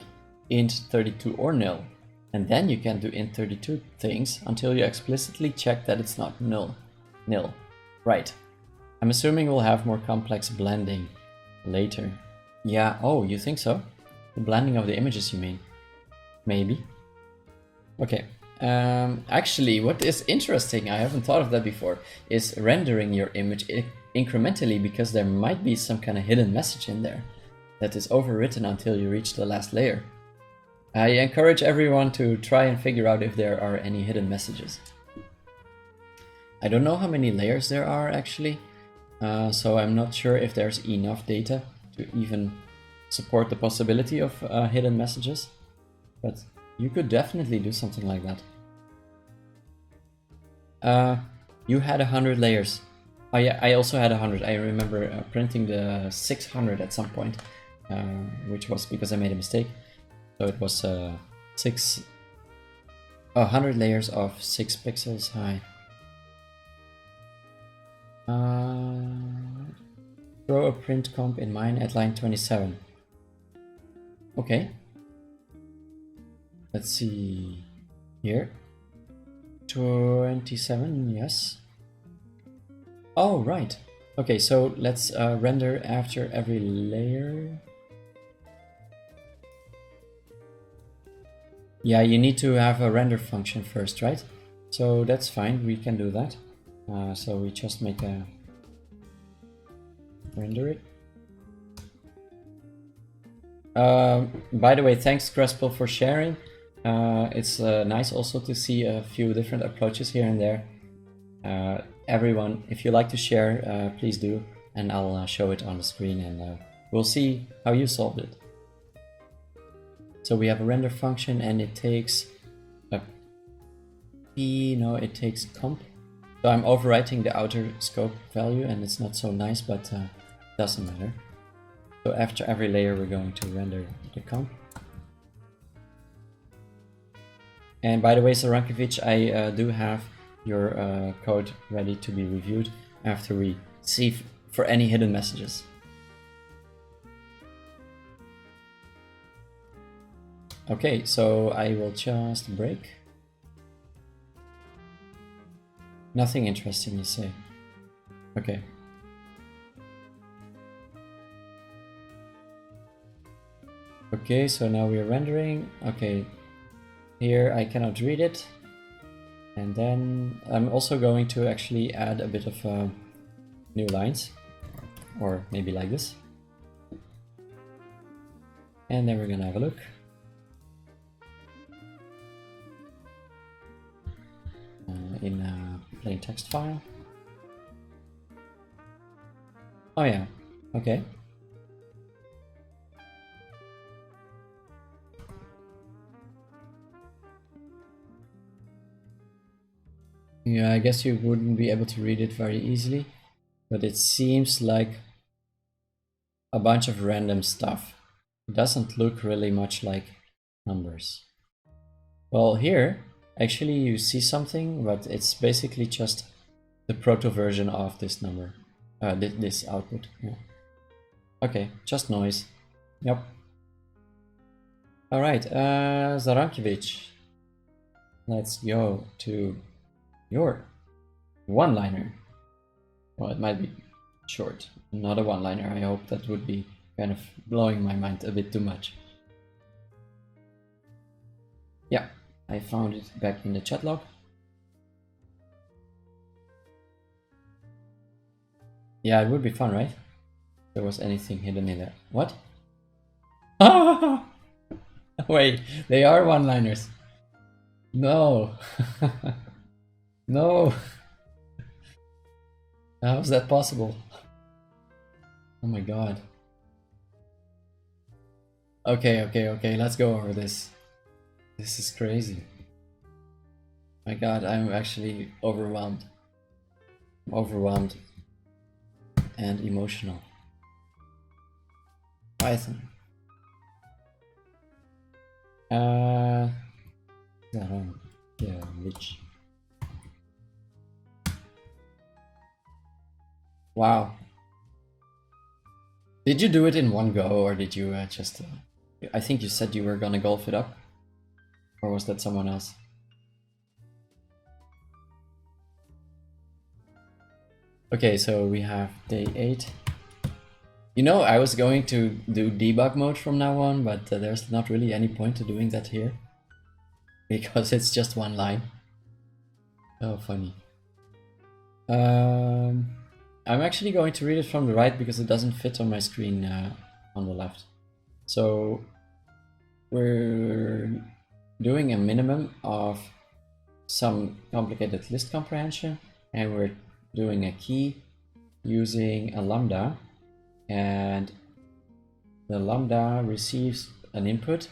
[SPEAKER 1] int32 or nil. And then you can do int32 things until you explicitly check that it's not nil. Right. I'm assuming we'll have more complex blending later. Yeah, oh, you think so? The blending of the images, you mean? Maybe. Okay. Actually, what is interesting, I haven't thought of that before, is rendering your image incrementally, because there might be some kind of hidden message in there that is overwritten until you reach the last layer. I encourage everyone to try and figure out if there are any hidden messages. I don't know how many layers there are actually, so I'm not sure if there's enough data to even support the possibility of hidden messages, but you could definitely do something like that. You had 100 layers. Oh yeah, I also had 100. I remember printing the 600 at some point, which was because I made a mistake. So it was 100 layers of 6 pixels high. Throw a print comp in mine at line 27. Okay. Let's see here. 27, yes. Oh, right. Okay, so let's render after every layer. Yeah, you need to have a render function first, right? So that's fine, we can do that. So we just make a render it. By the way, thanks Crespyl for sharing. It's nice also to see a few different approaches here and there. Everyone, if you like to share, please do, and I'll show it on the screen, and we'll see how you solved it. So we have a render function, and it takes a it takes comp. So I'm overwriting the outer scope value, and it's not so nice, but doesn't matter. So after every layer, we're going to render the comp. And by the way, Zarankiewicz, I do have your code ready to be reviewed after we see for any hidden messages. Okay, so I will just break. Nothing interesting, you say? Okay. Okay, so now we're rendering. Okay, here I cannot read it. And then I'm also going to actually add a bit of new lines, or maybe like this. And then we're gonna have a look. In a plain text file. Oh yeah, okay. Yeah, I guess you wouldn't be able to read it very easily, but it seems like a bunch of random stuff. It doesn't look really much like numbers. Well, here, actually you see something, but it's basically just the proto version of this number, this output. Yeah. Okay, just noise. Yep. All right, Zarankiewicz. Let's go to your one-liner. Well, it might be short, not a one-liner. I hope that would be kind of blowing my mind a bit too much. Yeah, I found it back in the chat log. Yeah, it would be fun, right? If there was anything hidden in there. What? Wait, they are one-liners. No. No. How is that possible? Oh my god. Okay, let's go over this. This is crazy. My god, I'm actually overwhelmed. Overwhelmed and emotional. Python. Which? Wow. Did you do it in one go, or did you just... I think you said you were gonna golf it up. Or was that someone else? Okay, so we have day 8. You know, I was going to do debug mode from now on, but there's not really any point to doing that here. Because it's just one line. Oh, funny. I'm actually going to read it from the right because it doesn't fit on my screen on the left. So we're doing a minimum of some complicated list comprehension, and we're doing a key using a lambda, and the lambda receives an input.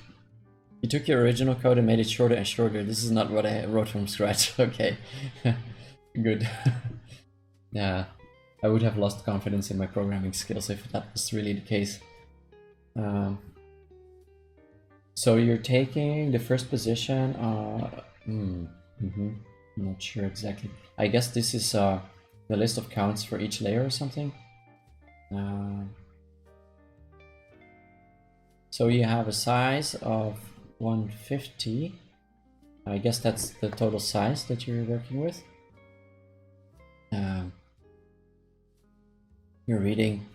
[SPEAKER 1] You took your original code and made it shorter and shorter. This is not what I wrote from scratch. Okay, good. Yeah, I would have lost confidence in my programming skills if that was really the case. So you're taking the first position. I'm not sure exactly. I guess this is the list of counts for each layer or something. So you have a size of 150. I guess that's the total size that you're working with. You're reading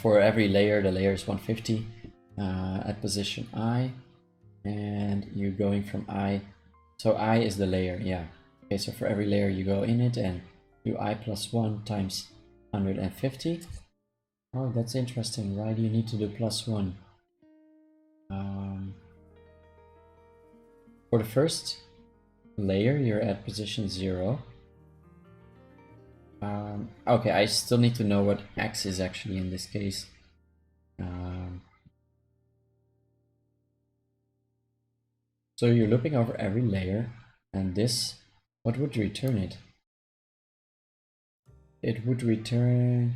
[SPEAKER 1] for every layer, the layer is 150 at position I, and you're going from I. So I is the layer, yeah. Okay, so for every layer you go in it and do I plus 1 times 150. Oh, that's interesting. Why do you need to do plus 1? For the first layer, you're at position 0. Okay, I still need to know what X is actually in this case. So you're looping over every layer, and this, what would return it? It would return...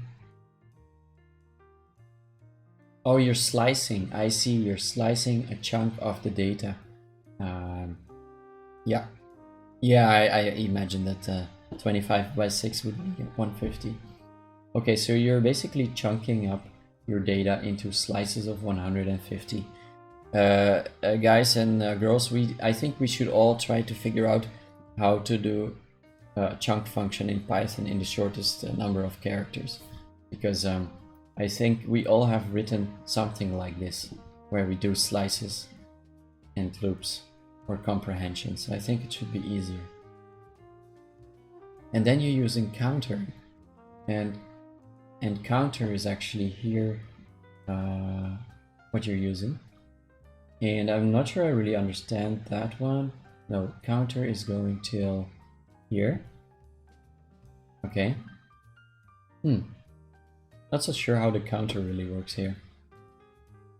[SPEAKER 1] Oh, you're slicing. I see, you're slicing a chunk of the data. Yeah. Yeah, I imagine that 25 by 6 would be 150. Okay, so you're basically chunking up your data into slices of 150. Guys and girls, I think we should all try to figure out how to do a chunk function in Python in the shortest number of characters, because I think we all have written something like this, where we do slices and loops or comprehensions. I think it should be easier. And then you're using counter, and counter is actually here what you're using. And I'm not sure I really understand that one. No, counter is going till here. Okay. Not so sure how the counter really works here.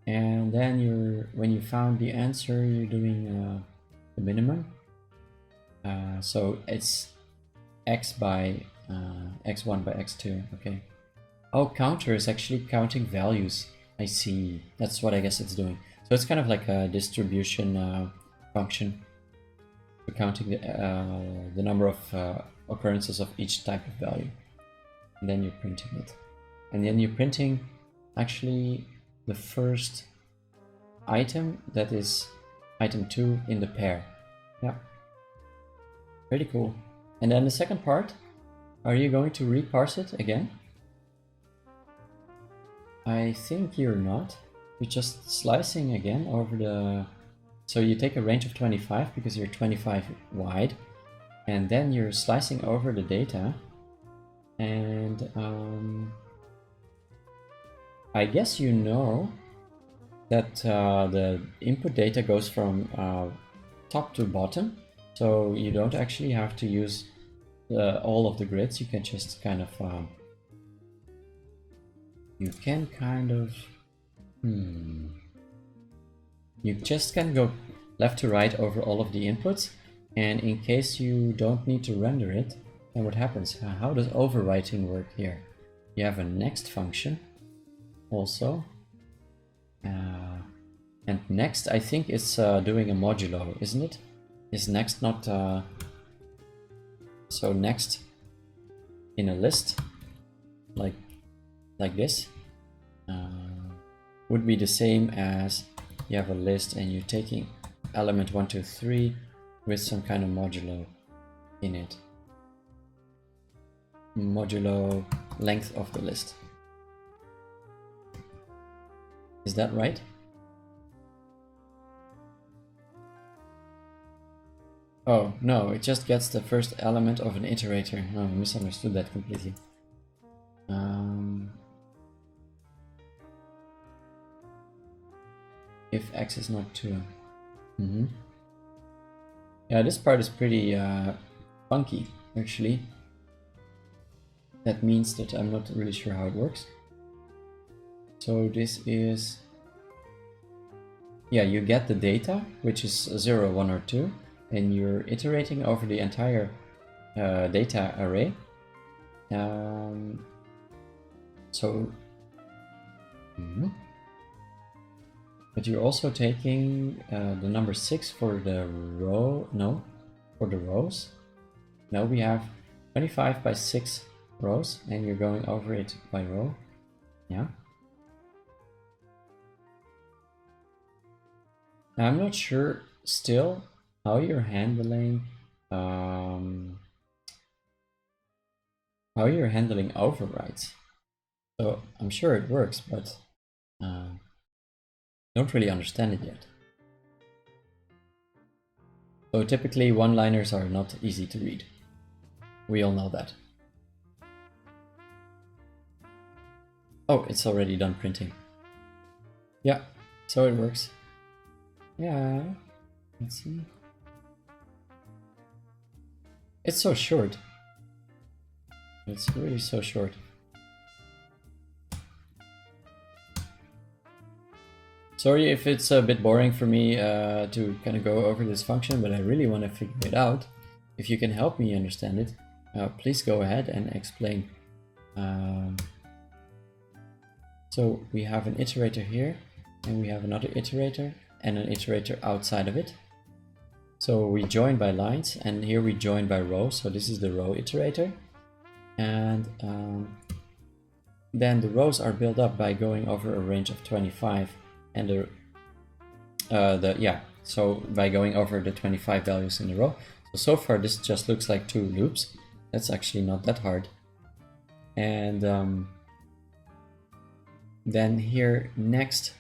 [SPEAKER 1] And then when you found the answer, you're doing the minimum. So it's x by x1 by x2. Okay. Oh, counter is actually counting values. I see. That's what I guess it's doing. So it's kind of like a distribution function for counting the number of occurrences of each type of value. And then you're printing it. And then you're printing actually the first item, that is item 2 in the pair. Yeah. Pretty cool. And then the second part, are you going to reparse it again? I think you're not. You're just slicing again over the... So you take a range of 25 because you're 25 wide, and then you're slicing over the data, and I guess you know that the input data goes from top to bottom, so you don't actually have to use all of the grids. You can just kind of you just can go left to right over all of the inputs, and in case you don't need to render it, then what happens? How does overwriting work here? You have a next function also, and next I think it's doing a modulo, isn't it? Is next not so next in a list like this would be the same as you have a list and you're taking element 1, 2, 3 with some kind of modulo in it. Modulo length of the list. Is that right? Oh, no, it just gets the first element of an iterator. Oh, I misunderstood that completely. If x is not 2. Yeah, this part is pretty funky, actually. That means that I'm not really sure how it works. So this is... Yeah, you get the data, which is 0, 1, or 2, and you're iterating over the entire data array. But you're also taking the number 6 for the row, no, for the rows. Now we have 25 by 6 rows, and you're going over it by row. Yeah. Now, I'm not sure still how you're handling overrides. So I'm sure it works, but don't really understand it yet. So typically one-liners are not easy to read. We all know that. Oh, it's already done printing. Yeah, so it works. Yeah, let's see. It's so short. It's really so short. Sorry if it's a bit boring for me to kind of go over this function, but I really want to figure it out. If you can help me understand it, please go ahead and explain. So we have an iterator here, and we have another iterator and an iterator outside of it. So we join by lines, and here we join by rows. So this is the row iterator. And then the rows are built up by going over a range of 25, and so by going over the 25 values in a row. So far this just looks like 2 loops. That's actually not that hard. And then here next,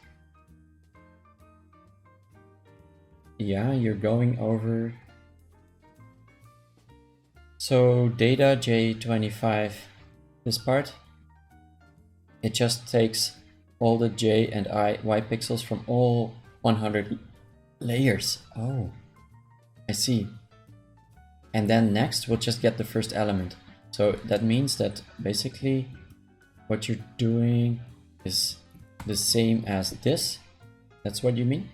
[SPEAKER 1] yeah, you're going over. So data J25, this part, it just takes all the J and Y pixels from all 100 layers. Oh, I see. And then next we'll just get the first element. So that means that basically what you're doing is the same as this. That's what you mean?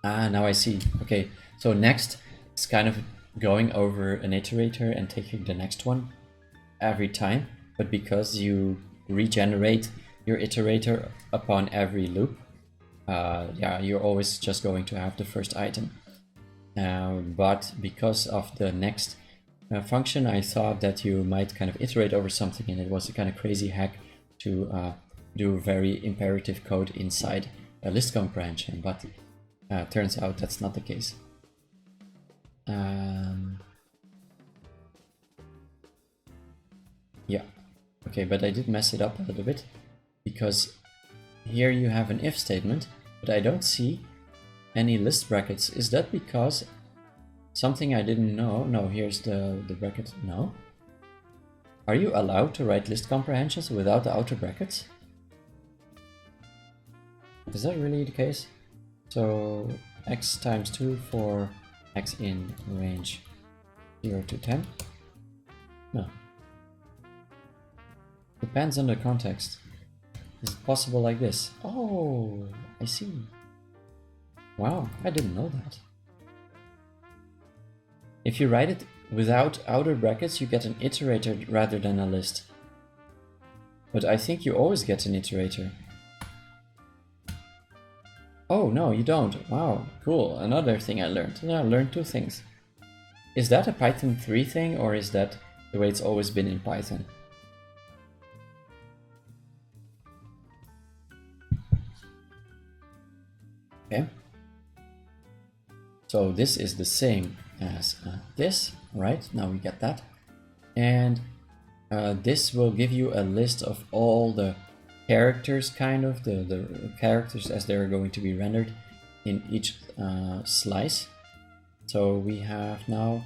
[SPEAKER 1] Ah, now I see. Okay, so next it's kind of going over an iterator and taking the next one every time, but because you regenerate your iterator upon every loop, yeah, you're always just going to have the first item. But because of the next function, I thought that you might kind of iterate over something, and it was a kind of crazy hack to do very imperative code inside a list comprehension, but turns out that's not the case. Yeah, okay, but I did mess it up a little bit, because here you have an if statement, but I don't see any list brackets. Is that because something I didn't know? No, here's the bracket. No. Are you allowed to write list comprehensions without the outer brackets? Is that really the case? So x times 2 for x in range 0 to 10? No. Depends on the context. Is it possible like this? Oh, I see. Wow, I didn't know that. If you write it without outer brackets, you get an iterator rather than a list. But I think you always get an iterator. Oh, no, you don't. Wow, cool. Another thing I learned. Yeah, I learned 2 things. Is that a Python 3 thing, or is that the way it's always been in Python? Okay. So this is the same as this, right? Now we get that. And this will give you a list of all the characters, kind of, the characters as they're going to be rendered in each slice. So we have now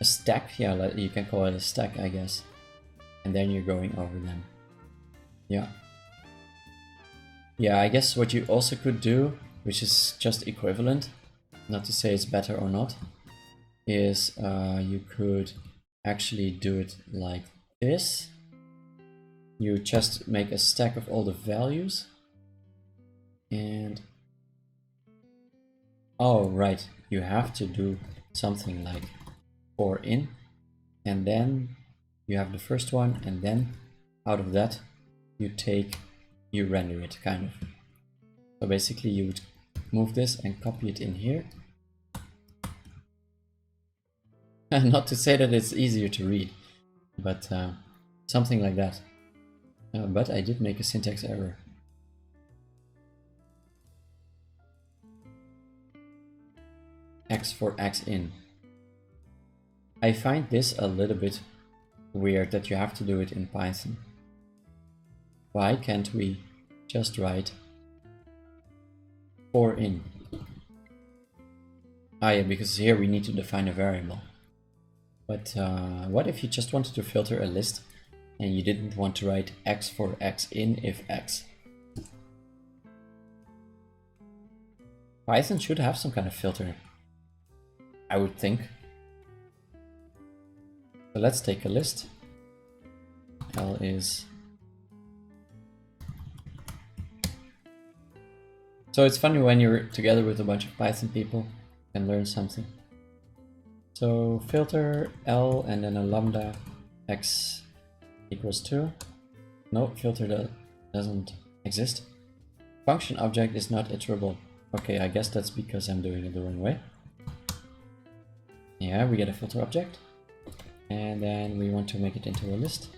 [SPEAKER 1] a stack, yeah, you can call it a stack, I guess. And then you're going over them. Yeah. Yeah, I guess what you also could do, which is just equivalent, not to say it's better or not, is you could actually do it like this. You just make a stack of all the values, and oh right, you have to do something like for in, and then you have the first one, and then out of that you render it, kind of. So basically you would move this and copy it in here. Not to say that it's easier to read, but something like that. But I did make a syntax error. X for X in. I find this a little bit weird that you have to do it in Python. Why can't we just write for in? Ah yeah, because here we need to define a variable. But what if you just wanted to filter a list and you didn't want to write X for X in if X? Python should have some kind of filter, I would think. So let's take a list. L is... So it's funny when you're together with a bunch of Python people, you can learn something. So filter L and then a lambda x equals 2. No, filter doesn't exist. Function object is not iterable. Okay, I guess that's because I'm doing it the wrong way. Yeah, we get a filter object. And then we want to make it into a list.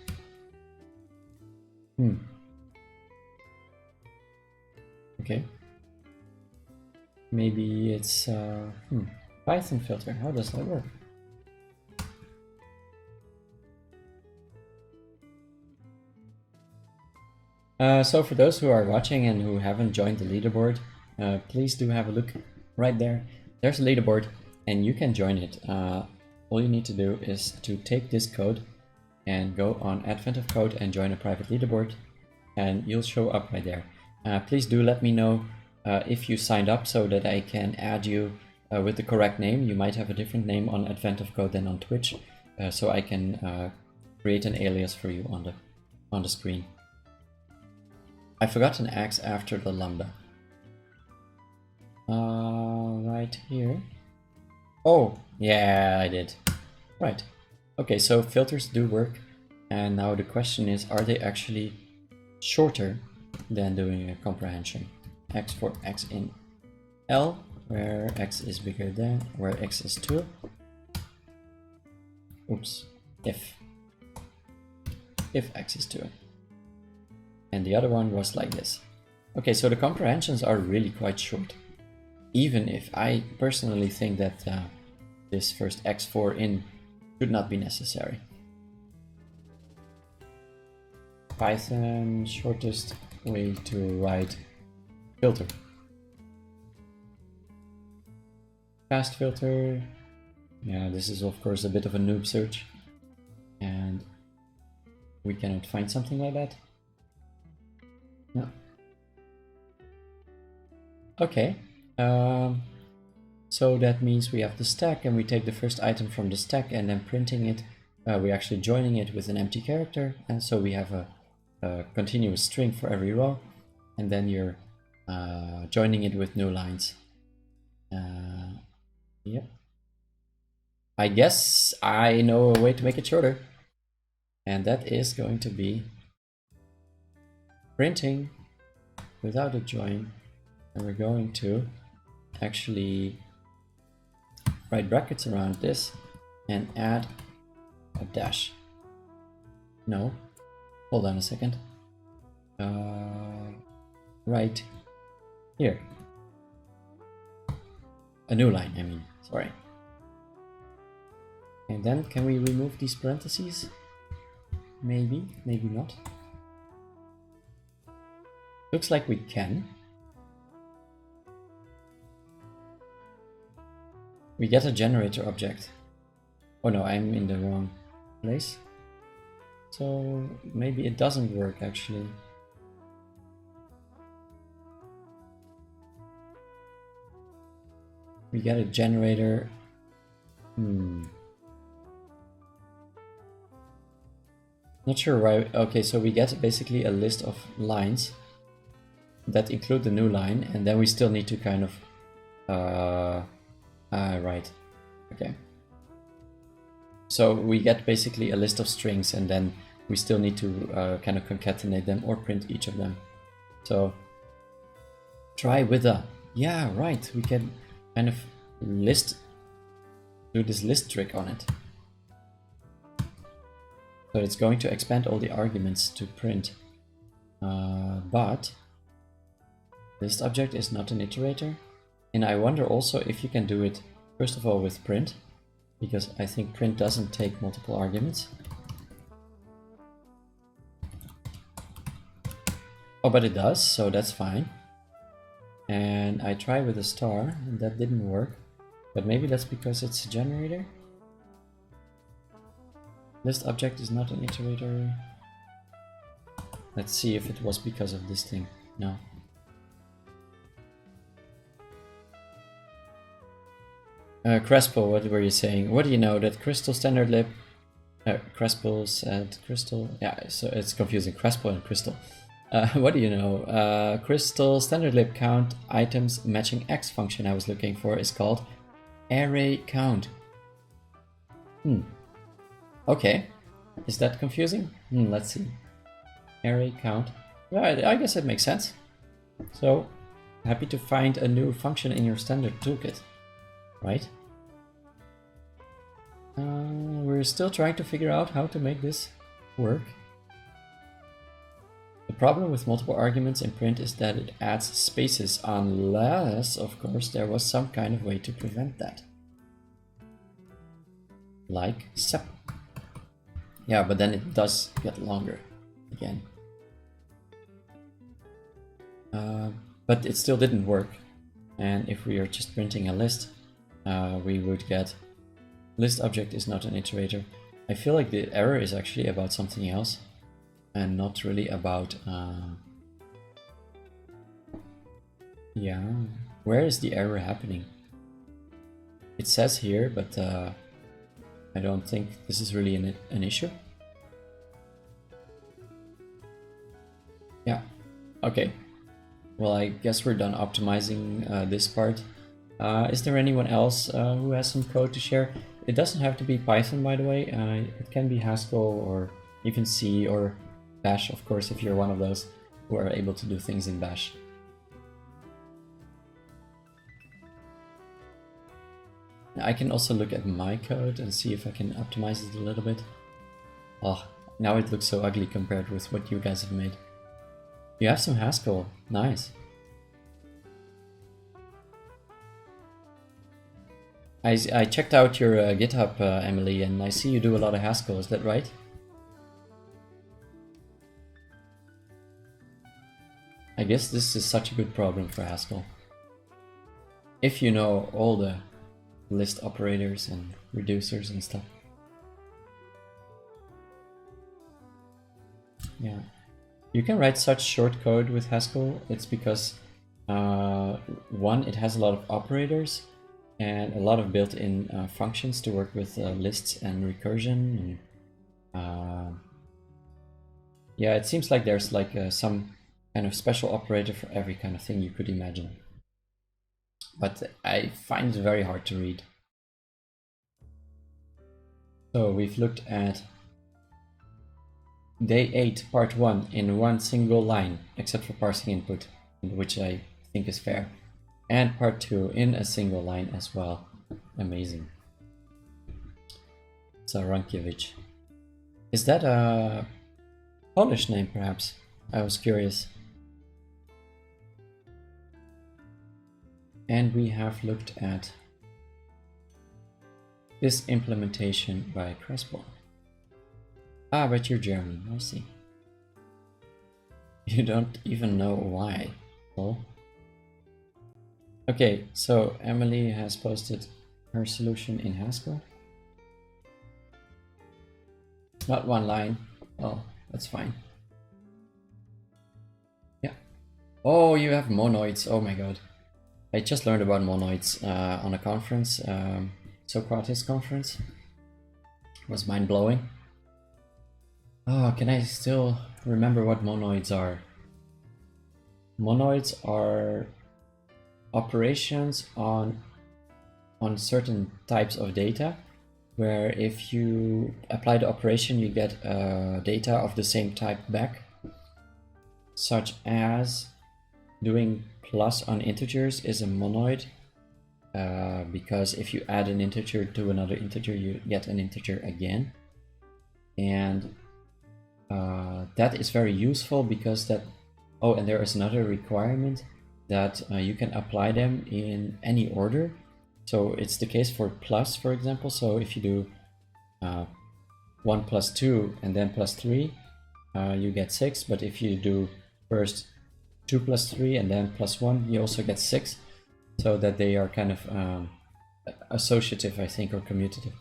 [SPEAKER 1] Okay. Maybe it's Python filter. How does that work? So for those who are watching and who haven't joined the leaderboard, please do have a look right there. There's a leaderboard and you can join it. All you need to do is to take this code and go on Advent of Code and join a private leaderboard, and you'll show up right there. Please do let me know if you signed up so that I can add you with the correct name. You might have a different name on Advent of Code than on Twitch, so I can create an alias for you on the screen. I forgot an X after the lambda. Right here. Oh, yeah, I did. Right. Okay, so filters do work. And now the question is, are they actually shorter than doing a comprehension? X for X in L, where X is bigger than, where X is 2. Oops. If X is 2. And the other one was like this. Okay, so the comprehensions are really quite short. Even if I personally think that this first x4 in should not be necessary. Python shortest way to write filter. Fast filter. Yeah, this is of course a bit of a noob search. And we cannot find something like that. No. Okay. So that means we have the stack and we take the first item from the stack and then printing it. We're actually joining it with an empty character, and so we have a continuous string for every row, and then you're joining it with new lines. Yep. I guess I know a way to make it shorter, and that is going to be printing without a join, and we're going to actually write brackets around this and add a dash. No, hold on a second. Right here. A new line, I mean, sorry. And then can we remove these parentheses? Maybe, maybe not. Looks like we can. We get a generator object. Oh no, I'm in the wrong place. So maybe it doesn't work actually. We get a generator. Not sure why. Okay, so we get basically a list of lines that include the new line, and then we still need to kind of right. Okay. So we get basically a list of strings, and then we still need to kind of concatenate them or print each of them. So try with a, yeah, right. We can kind of do this list trick on it. So it's going to expand all the arguments to print. But list object is not an iterator. And I wonder also if you can do it, first of all, with print, because I think print doesn't take multiple arguments. Oh, but it does, so that's fine. And I try with a star, and that didn't work. But maybe that's because it's a generator. List object is not an iterator. Let's see if it was because of this thing. No. Crespyl, what were you saying? What do you know? That Crystal standard lib... Crespyl said Crystal... Yeah, so it's confusing. Crespyl and Crystal. What do you know? Crystal standard lib count items matching X function I was looking for is called array count. Okay. Is that confusing? Let's see. Array count. Well, I guess it makes sense. So, happy to find a new function in your standard toolkit, right? We're still trying to figure out how to make this work. The problem with multiple arguments in print is that it adds spaces, unless, of course, there was some kind of way to prevent that. Like sep. Yeah, but then it does get longer again. But it still didn't work. And if we are just printing a list, we would get list object is not an iterator. I feel like the error is actually about something else and not really about yeah, where is the error happening? It says here, but I don't think this is really an issue. Yeah, okay. Well, I guess we're done optimizing this part. Is there anyone else who has some code to share? It doesn't have to be Python, by the way. It can be Haskell or even C or Bash, of course, if you're one of those who are able to do things in Bash. I can also look at my code and see if I can optimize it a little bit. Oh, now it looks so ugly compared with what you guys have made. You have some Haskell, nice. I checked out your GitHub, Emily, and I see you do a lot of Haskell, is that right? I guess this is such a good problem for Haskell. If you know all the list operators and reducers and stuff. Yeah. You can write such short code with Haskell. It's because one, it has a lot of operators and a lot of built-in functions to work with lists and recursion. And, yeah, it seems like there's like some kind of special operator for every kind of thing you could imagine. But I find it very hard to read. So we've looked at Day 8, Part 1 in one single line, except for parsing input, which I think is fair. And Part 2 in a single line as well. Amazing. Zarankiewicz. Is that a Polish name, perhaps? I was curious. And we have looked at this implementation by Crespyl. Ah, but you're German, I see. You don't even know why. Well, okay, so Emily has posted her solution in Haskell. Not one line. Oh, that's fine. Yeah. Oh, you have monoids. Oh my god. I just learned about monoids on a conference, Socrates conference. It was mind-blowing. Oh, can I still remember what monoids are? Monoids are operations on certain types of data, where if you apply the operation, you get data of the same type back, such as doing plus on integers is a monoid, because if you add an integer to another integer, you get an integer again. And that is very useful because that, oh, and there is another requirement that you can apply them in any order. So it's the case for plus, for example. So if you do 1 plus 2 and then plus 3, you get 6. But if you do first 2 plus 3 and then plus 1, you also get 6. So that they are kind of associative, I think, or commutative.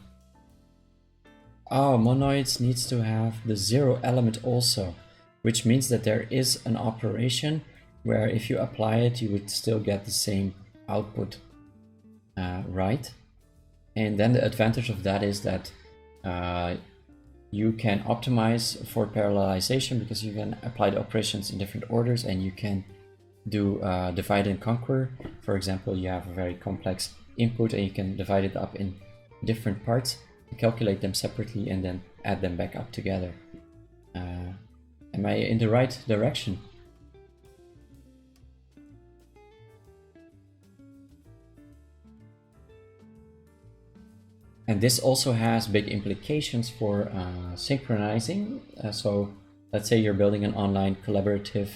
[SPEAKER 1] Oh, monoids needs to have the 0 element also, which means that there is an operation where if you apply it, you would still get the same output, right? And then the advantage of that is that you can optimize for parallelization because you can apply the operations in different orders, and you can do divide and conquer. For example, you have a very complex input and you can divide it up in different parts, calculate them separately, and then add them back up together. Am I in the right direction? And this also has big implications for synchronizing. So let's say you're building an online collaborative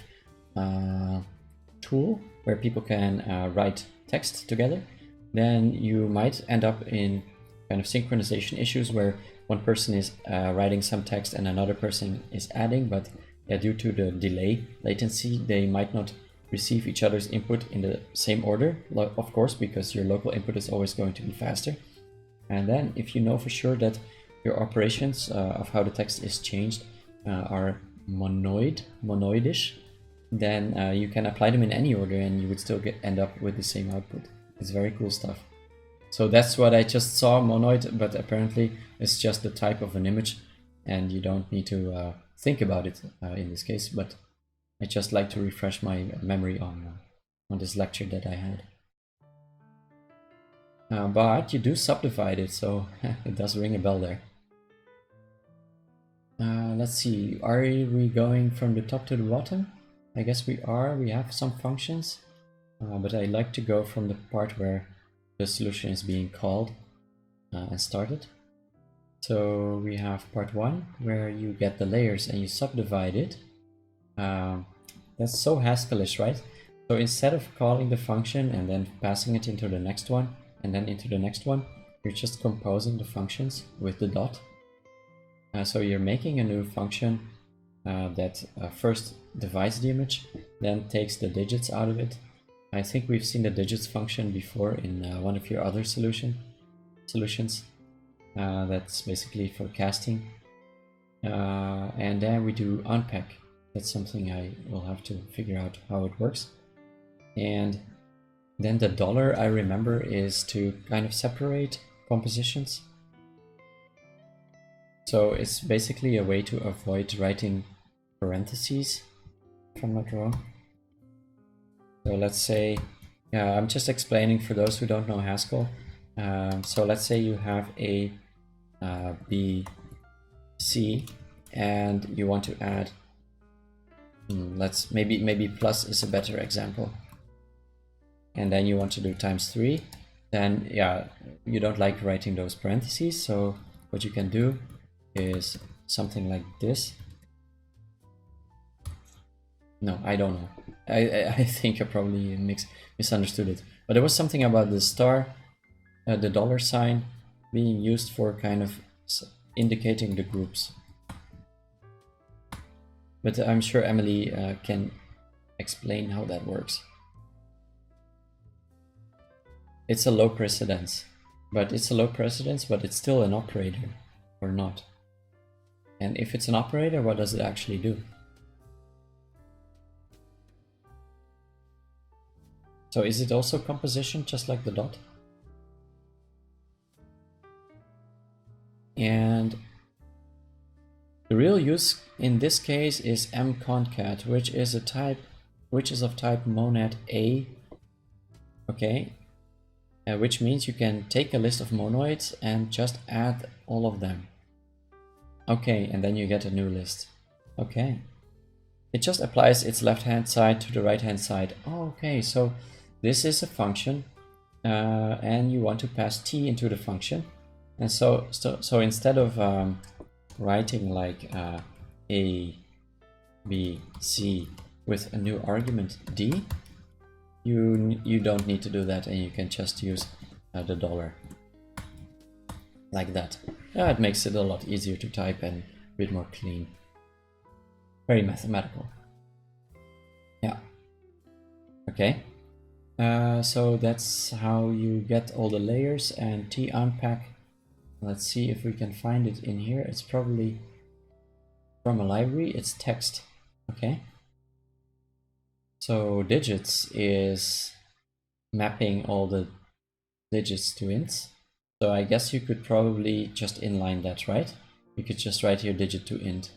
[SPEAKER 1] tool where people can write text together. Then you might end up in kind of synchronization issues where one person is writing some text and another person is adding, but due to the delay latency, they might not receive each other's input in the same order, of course, because your local input is always going to be faster. And then if you know for sure that your operations of how the text is changed are monoidish, then you can apply them in any order and you would still end up with the same output. It's very cool stuff. So that's what I just saw, monoid, but apparently it's just the type of an image and you don't need to think about it in this case, but I just like to refresh my memory on this lecture that I had. But you do subdivide it, so it does ring a bell there. Let's see, are we going from the top to the bottom? I guess we are. We have some functions, but I like to go from the part where the solution is being called and started. So we have part 1 where you get the layers and you subdivide it. That's so Haskellish, right? So instead of calling the function and then passing it into the next one and then into the next one, you're just composing the functions with the dot. So you're making a new function that first divides the image, then takes the digits out of it. I think we've seen the digits function before in one of your other solutions. That's basically for casting. And then we do unpack. That's something I will have to figure out how it works. And then the dollar, I remember, is to kind of separate compositions. So it's basically a way to avoid writing parentheses, if I'm not wrong. So let's say, I'm just explaining for those who don't know Haskell. So let's say you have a B, C, and you want to add, maybe plus is a better example. And then you want to do ×3, then you don't like writing those parentheses, so what you can do is something like this. No, I don't know. I think I probably misunderstood it. But there was something about the star, the dollar sign being used for kind of indicating the groups. But I'm sure Emily can explain how that works. It's a low precedence, but it's still an operator, or not. And if it's an operator, what does it actually do? So is it also composition, just like the dot? And the real use in this case is mconcat, which is of type monad A. Okay. Which means you can take a list of monoids and just add all of them. Okay, and then you get a new list. Okay. It just applies its left-hand side to the right-hand side. Oh, okay, so this is a function, and you want to pass t into the function. And so instead of writing like A, B, C with a new argument D, you don't need to do that, and you can just use the dollar like that. It makes it a lot easier to type and a bit more clean. Very mathematical. Yeah. Okay. So that's how you get all the layers and t-unpack. Let's see if we can find it in here. It's probably from a library. It's text. Okay. So digits is mapping all the digits to ints. So I guess you could probably just inline that, right? You could just write here digit to int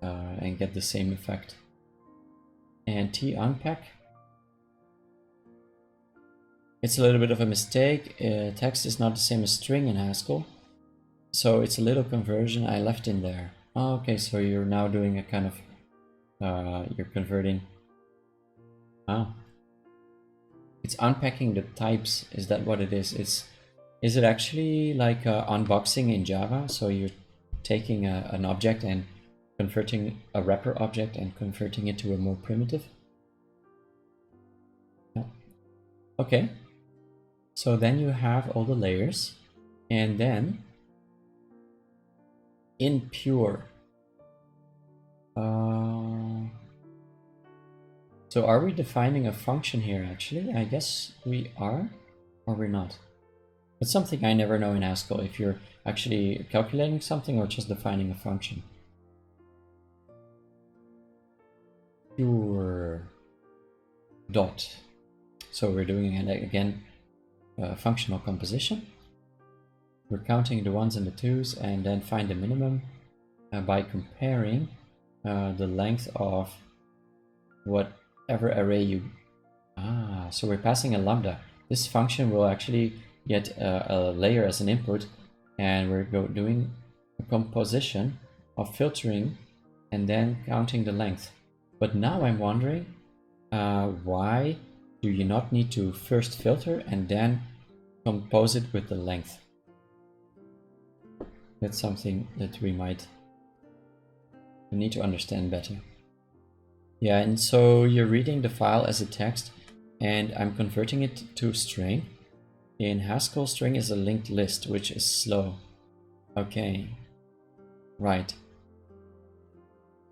[SPEAKER 1] and get the same effect. And t-unpack. It's a little bit of a mistake. Text is not the same as string in Haskell. So it's a little conversion I left in there. Oh, okay, so you're now doing a kind of, you're converting. Oh. It's unpacking the types. Is that what it is? Is it actually like unboxing in Java? So you're taking an object and converting a wrapper object and converting it to a more primitive? Yeah. Okay. So then you have all the layers, and then in pure. So are we defining a function here actually? I guess we are, or we're not. It's something I never know in Haskell, if you're actually calculating something or just defining a function. Pure dot. So we're doing it again, functional composition. We're counting the ones and the twos and then find the minimum by comparing the length of whatever array you... so we're passing a lambda. This function will actually get a layer as an input, and we're doing a composition of filtering and then counting the length. But now I'm wondering, why do you not need to first filter and then compose it with the length? That's something that we might need to understand better. Yeah, and so you're reading the file as a text, and I'm converting it to string. In Haskell, string is a linked list, which is slow. Okay, right.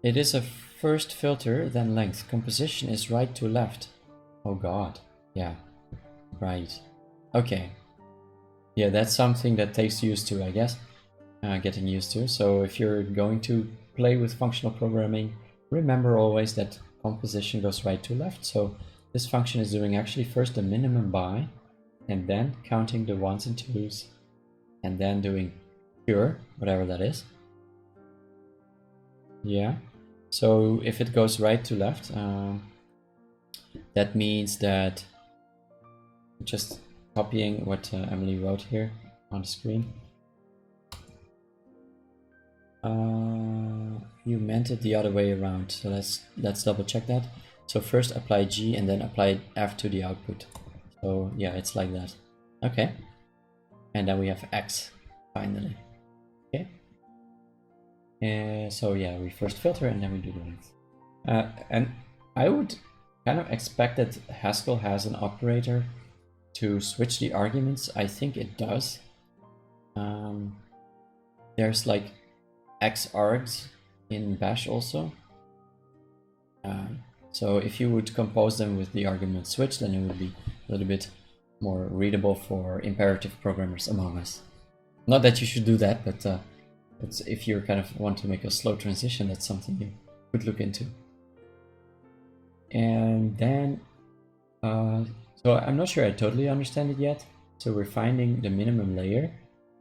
[SPEAKER 1] It is a first filter, then length. Composition is right to left. Oh god, yeah, right. Okay, yeah, that's something that takes used to, I guess. Getting used to. So if you're going to play with functional programming, remember always that composition goes right to left. So this function is doing actually first the minimum by, and then counting the ones and twos, and then doing pure, whatever that is. Yeah. So if it goes right to left, that means that just copying what Emily wrote here on the screen. You meant it the other way around, so let's double check that. So first apply G and then apply F to the output. So yeah, it's like that. Okay. And then we have X finally. Okay. So yeah, we first filter and then we do the length. And I would kind of expect that Haskell has an operator to switch the arguments. I think it does. There's like xargs in Bash also. So if you would compose them with the argument switch, then it would be a little bit more readable for imperative programmers among us. Not that you should do that, but if you kind of want to make a slow transition, that's something you could look into. And then, so I'm not sure I totally understand it yet. So we're finding the minimum layer,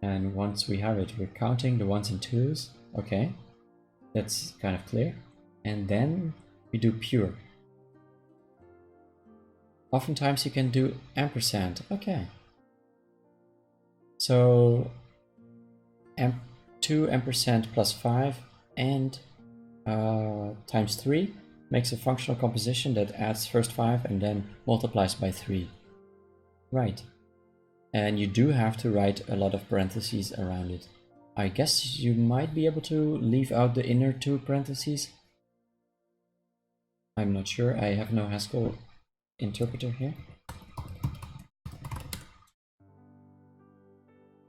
[SPEAKER 1] and once we have it, we're counting the ones and twos. Okay, that's kind of clear. And then we do pure. Oftentimes you can do ampersand. Okay. So 2 ampersand plus 5 and times 3 makes a functional composition that adds first 5 and then multiplies by 3. Right. And you do have to write a lot of parentheses around it. I guess you might be able to leave out the inner 2 parentheses. I'm not sure. I have no Haskell interpreter here.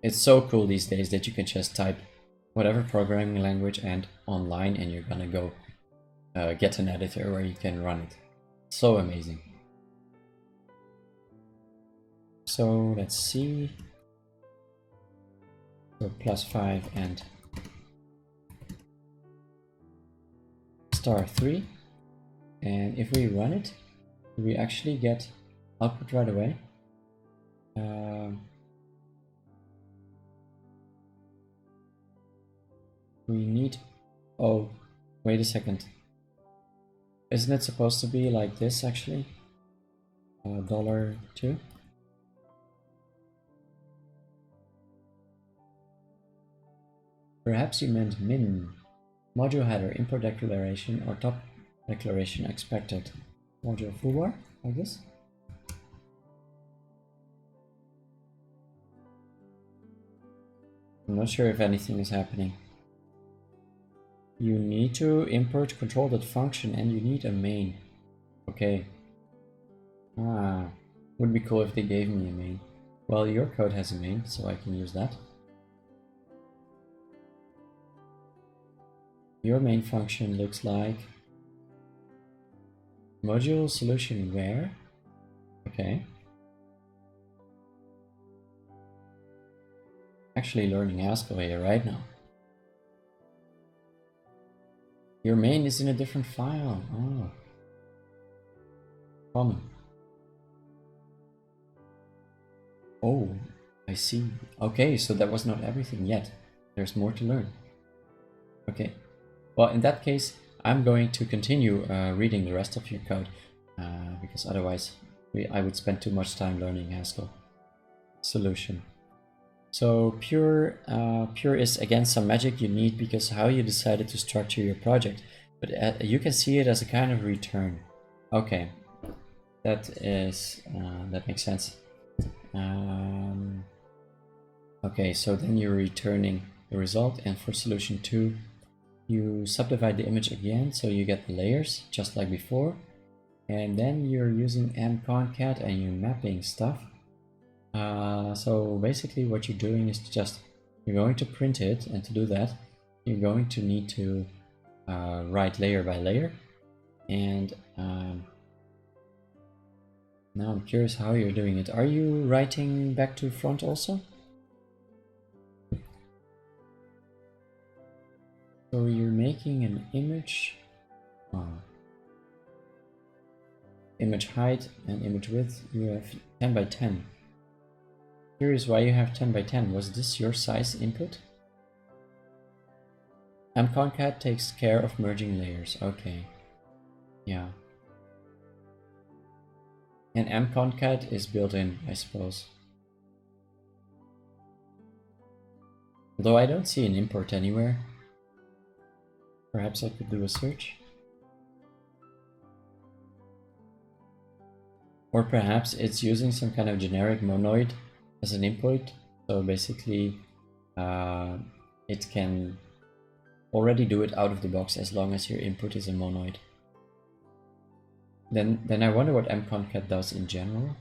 [SPEAKER 1] It's so cool these days that you can just type whatever programming language and online, and you're gonna go get an editor where you can run it. So amazing. So let's see. So plus 5 and star 3. And if we run it, we actually get output right away. We need... Oh, wait a second. Isn't it supposed to be like this actually? $2. Perhaps you meant min. Module header, import declaration, or top declaration expected. Module foobar, I guess. I'm not sure if anything is happening. You need to import control.function and you need a main. Okay. Would be cool if they gave me a main. Well, your code has a main, so I can use that. Your main function looks like module solution where. Okay. Actually learning Haskell here right now. Your main is in a different file. Oh. Common. Oh, I see. Okay, so that was not everything yet. There's more to learn. Okay. Well, in that case, I'm going to continue reading the rest of your code because otherwise I would spend too much time learning Haskell. Solution. So pure is again some magic you need because how you decided to structure your project. But you can see it as a kind of return. Okay, that makes sense. Okay, so then you're returning the result, and for solution 2, you subdivide the image again, so you get the layers just like before, and then you're using mconcat and you're mapping stuff. So basically what you're doing is just, you're going to print it, and to do that, you're going to need to write layer by layer. And now I'm curious how you're doing it. Are you writing back to front also? So you're making an image, image height and image width, you have 10 by 10. Curious why you have 10 by 10. Was this your size input? mconcat takes care of merging layers. Okay. Yeah. And mconcat is built in, I suppose. Although I don't see an import anywhere. Perhaps I could do a search. Or perhaps it's using some kind of generic monoid as an input. So basically it can already do it out of the box as long as your input is a monoid. Then I wonder what mconcat does in general.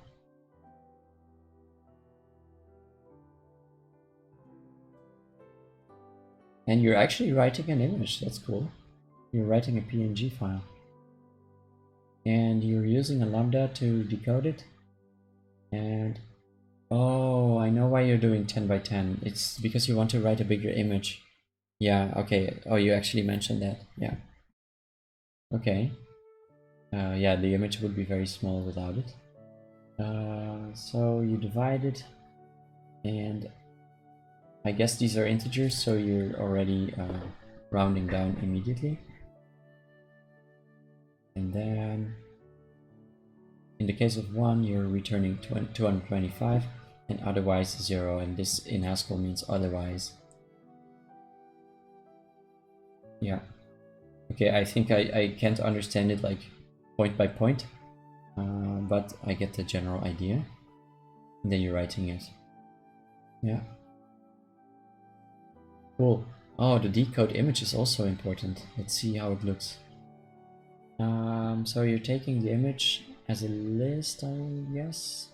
[SPEAKER 1] And you're actually writing an image, that's cool. You're writing a PNG file. And you're using a lambda to decode it. And oh, I know why you're doing 10 by 10. It's because you want to write a bigger image. Yeah, okay. Oh, you actually mentioned that. Yeah. Okay. Yeah, the image would be very small without it. So you divide it, and I guess these are integers, so you're already rounding down immediately. And then in the case of 1, you're returning 225 and otherwise 0, and this in Haskell means otherwise. Yeah. Okay, I think I can't understand it like point by point, but I get the general idea. And then you're writing it. Yeah. Cool. Oh, the decode image is also important. Let's see how it looks. So you're taking the image as a list, I guess.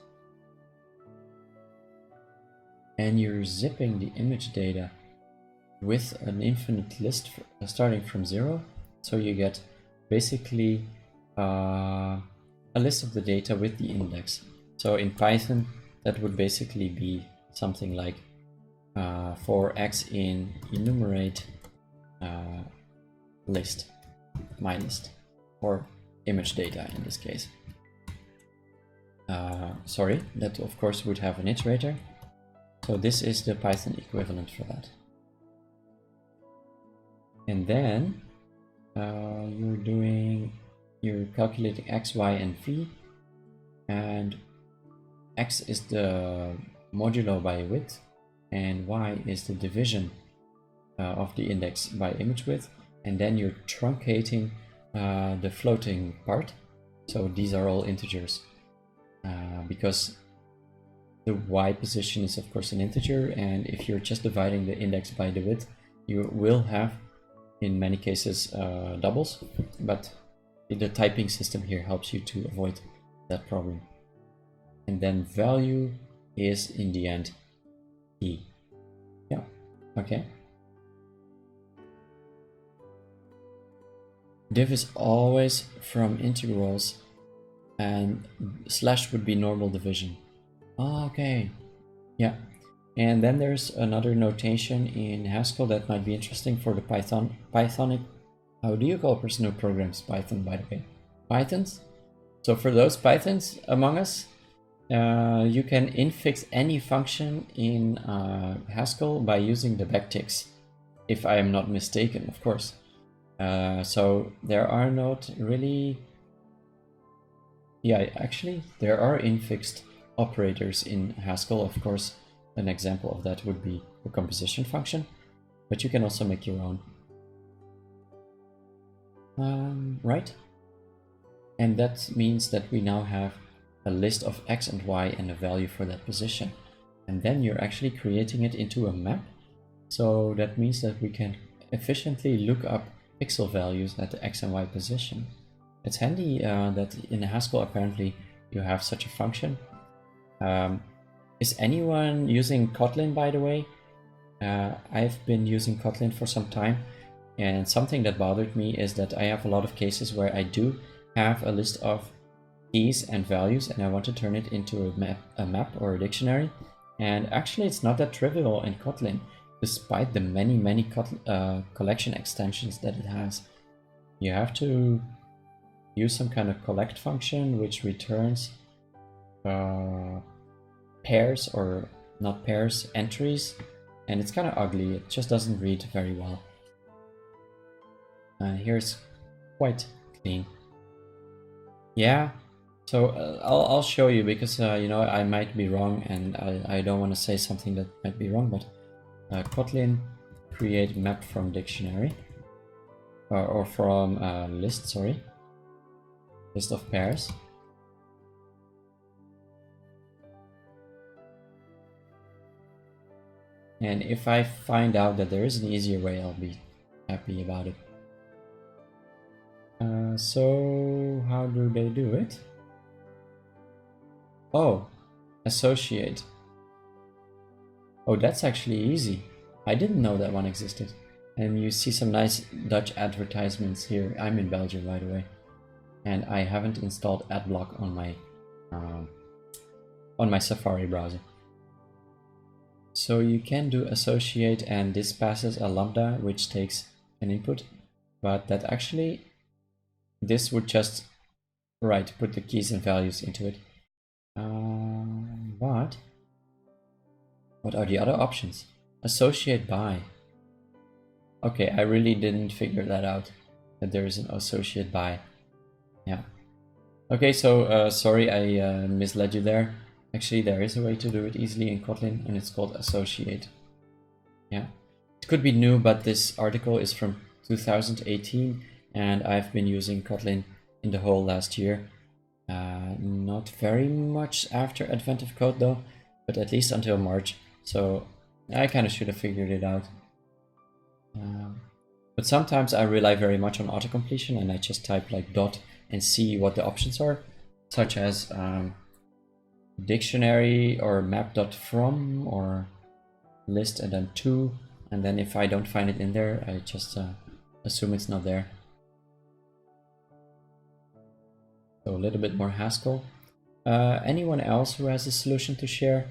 [SPEAKER 1] And you're zipping the image data with an infinite list starting from 0. So you get basically a list of the data with the index. So in Python, that would basically be something like for x in enumerate list, my list, or image data in this case. Sorry, that of course would have an iterator. So this is the Python equivalent for that. And then you're calculating x, y, and v, and x is the modulo by width, and y is the division of the index by image width, and then you're truncating the floating part. So these are all integers because the y position is of course an integer, and if you're just dividing the index by the width, you will have in many cases doubles, but the typing system here helps you to avoid that problem. And then value is in the end e. Yeah, okay. Div is always from integrals, and slash would be normal division. Okay, yeah. And then there's another notation in Haskell that might be interesting for the Pythonic. How do you call a person who programs Python, by the way? Pythons? So for those Pythons among us, you can infix any function in Haskell by using the backticks, if I am not mistaken, of course. So there are not really... Yeah, actually, there are infixed operators in Haskell. Of course, an example of that would be the composition function, but you can also make your own. Right? And that means that we now have a list of x and y and a value for that position. And then you're actually creating it into a map. So that means that we can efficiently look up pixel values at the x and y position. It's handy that in Haskell apparently you have such a function. Is anyone using Kotlin, by the way? I've been using Kotlin for some time, and something that bothered me is that I have a lot of cases where I do have a list of keys and values and I want to turn it into a map or a dictionary. And actually it's not that trivial in Kotlin, despite the many collection extensions that it has. You have to use some kind of collect function which returns pairs, or not pairs, entries, and it's kind of ugly. It just doesn't read very well. Here's quite clean. Yeah, so I'll show you because you know, I might be wrong and I don't want to say something that might be wrong, but Kotlin create map from dictionary or from list, sorry, list of pairs. And if I find out that there is an easier way, I'll be happy about it. So how do they do it? Oh, associate. Oh, that's actually easy. I didn't know that one existed. And you see some nice Dutch advertisements here. I'm in Belgium, by the way. And I haven't installed AdBlock on my Safari browser. So you can do associate, and this passes a lambda which takes an input, but that actually, this would just, right, put the keys and values into it. But what are the other options? Associate by. Okay, I really didn't figure that out, that there is an associate by. Yeah. Okay, so sorry I misled you there. Actually, there is a way to do it easily in Kotlin, and it's called associate. Yeah, it could be new, but this article is from 2018, and I've been using Kotlin in the whole last year. Not very much after Advent of Code though, but at least until March, so I kind of should have figured it out. But sometimes I rely very much on autocompletion, and I just type like dot and see what the options are, such as dictionary or map.from or list and then to, and then if I don't find it in there, I just assume it's not there. So a little bit more Haskell. Anyone else who has a solution to share?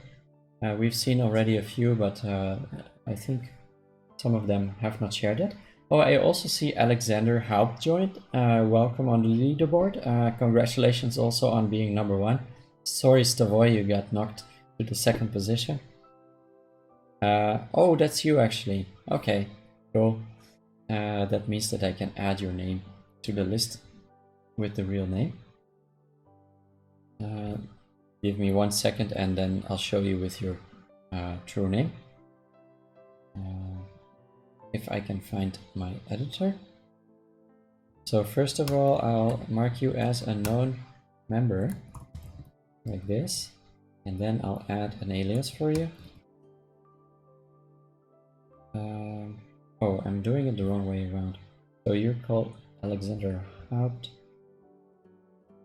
[SPEAKER 1] We've seen already a few, but I think some of them have not shared it. Oh, I also see Alexander Haupt joined. Welcome on the leaderboard. Congratulations also on being #1. Sorry, Stavoy, you got knocked to the 2nd position. Oh, that's you actually. Okay, cool. That means that I can add your name to the list with the real name. Give me 1 second and then I'll show you with your true name. if I can find my editor. So first of all, I'll mark you as a known member, like this, and then I'll add an alias for you. Oh, I'm doing it the wrong way around. So you're called Alexander Haupt.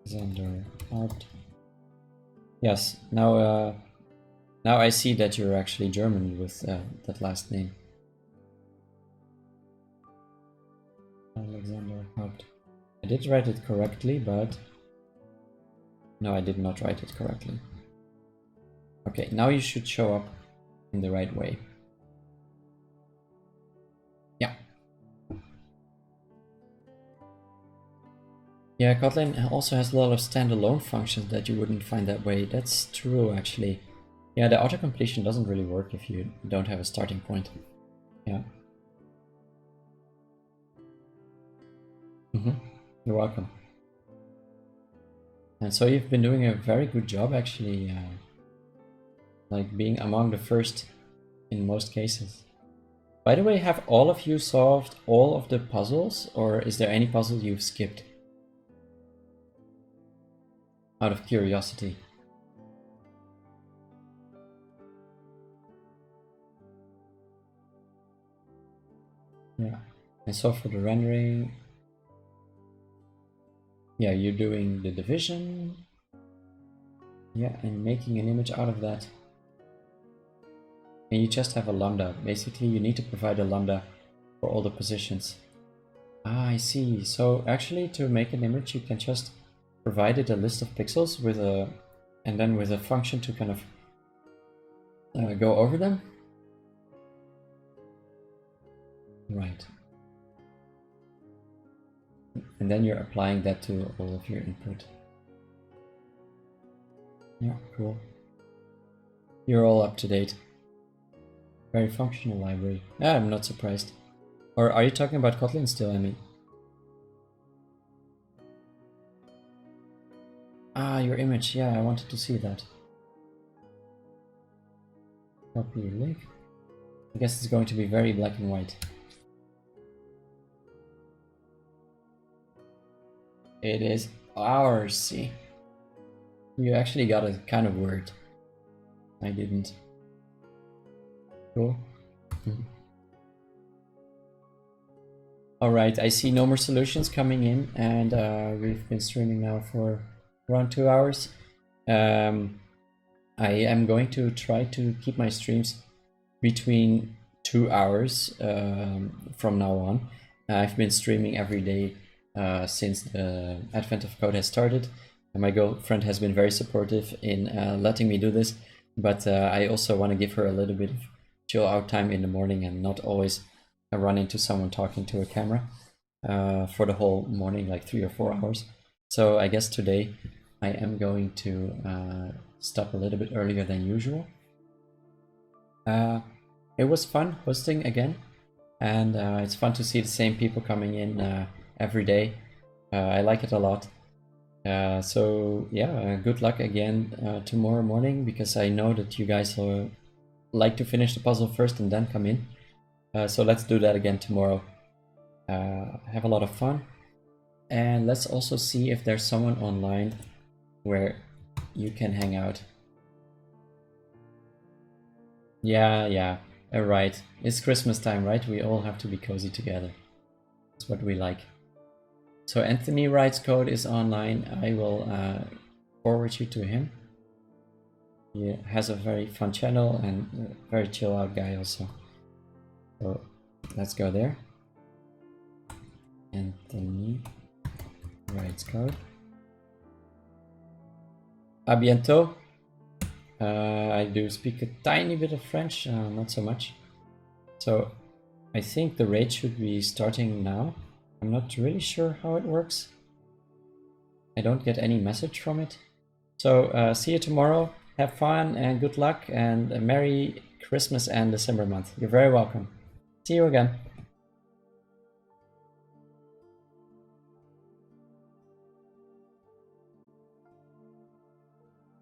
[SPEAKER 1] Alexander Haupt. Yes, now I see that you're actually German with that last name. Alexander Haupt. I did write it correctly, but no, I did not write it correctly. Okay, now you should show up in the right way. Yeah. Yeah, Kotlin also has a lot of standalone functions that you wouldn't find that way. That's true, actually. Yeah, the auto-completion doesn't really work if you don't have a starting point. Yeah. You're welcome. And so you've been doing a very good job, actually, like being among the first in most cases. By the way, have all of you solved all of the puzzles, or is there any puzzle you've skipped? Out of curiosity. Yeah, and so for the rendering, yeah, you're doing the division. Yeah, and making an image out of that. And you just have a lambda. Basically, you need to provide a lambda for all the positions. Ah, I see. So actually, to make an image, you can just provide it a list of pixels with a, and then with a function to kind of go over them. Right. And then you're applying that to all of your input. Yeah, cool. You're all up to date. Very functional library. Yeah, I'm not surprised. Or are you talking about Kotlin still, I mean? Ah, your image. Yeah, I wanted to see that. Copy link. I guess it's going to be very black and white. It is ours, see. You actually got a kind of word. I didn't. Cool. Alright, I see no more solutions coming in, and we've been streaming now for around 2 hours. I am going to try to keep my streams between 2 hours from now on. I've been streaming every day since the advent of code has started, and my girlfriend has been very supportive in letting me do this, but I also want to give her a little bit of chill out time in the morning and not always run into someone talking to a camera for the whole morning, like 3 or 4 hours. So I guess today I am going to stop a little bit earlier than usual. It was fun hosting again, and it's fun to see the same people coming in every day. I like it a lot. So yeah, good luck again tomorrow morning, because I know that you guys like to finish the puzzle first and then come in. So let's do that again tomorrow. Have a lot of fun. And let's also see if there's someone online where you can hang out. Yeah, right. It's Christmas time, right? We all have to be cozy together. That's what we like. So Anthony Wright's code is online. I will forward you to him. He has a very fun channel and a very chill out guy also. So let's go there. Anthony Wright's code. A bientôt. I do speak a tiny bit of French, not so much. So I think the raid should be starting now. I'm not really sure how it works. I don't get any message from it. So see you tomorrow. Have fun and good luck, and a Merry Christmas and December month. You're very welcome. See you again.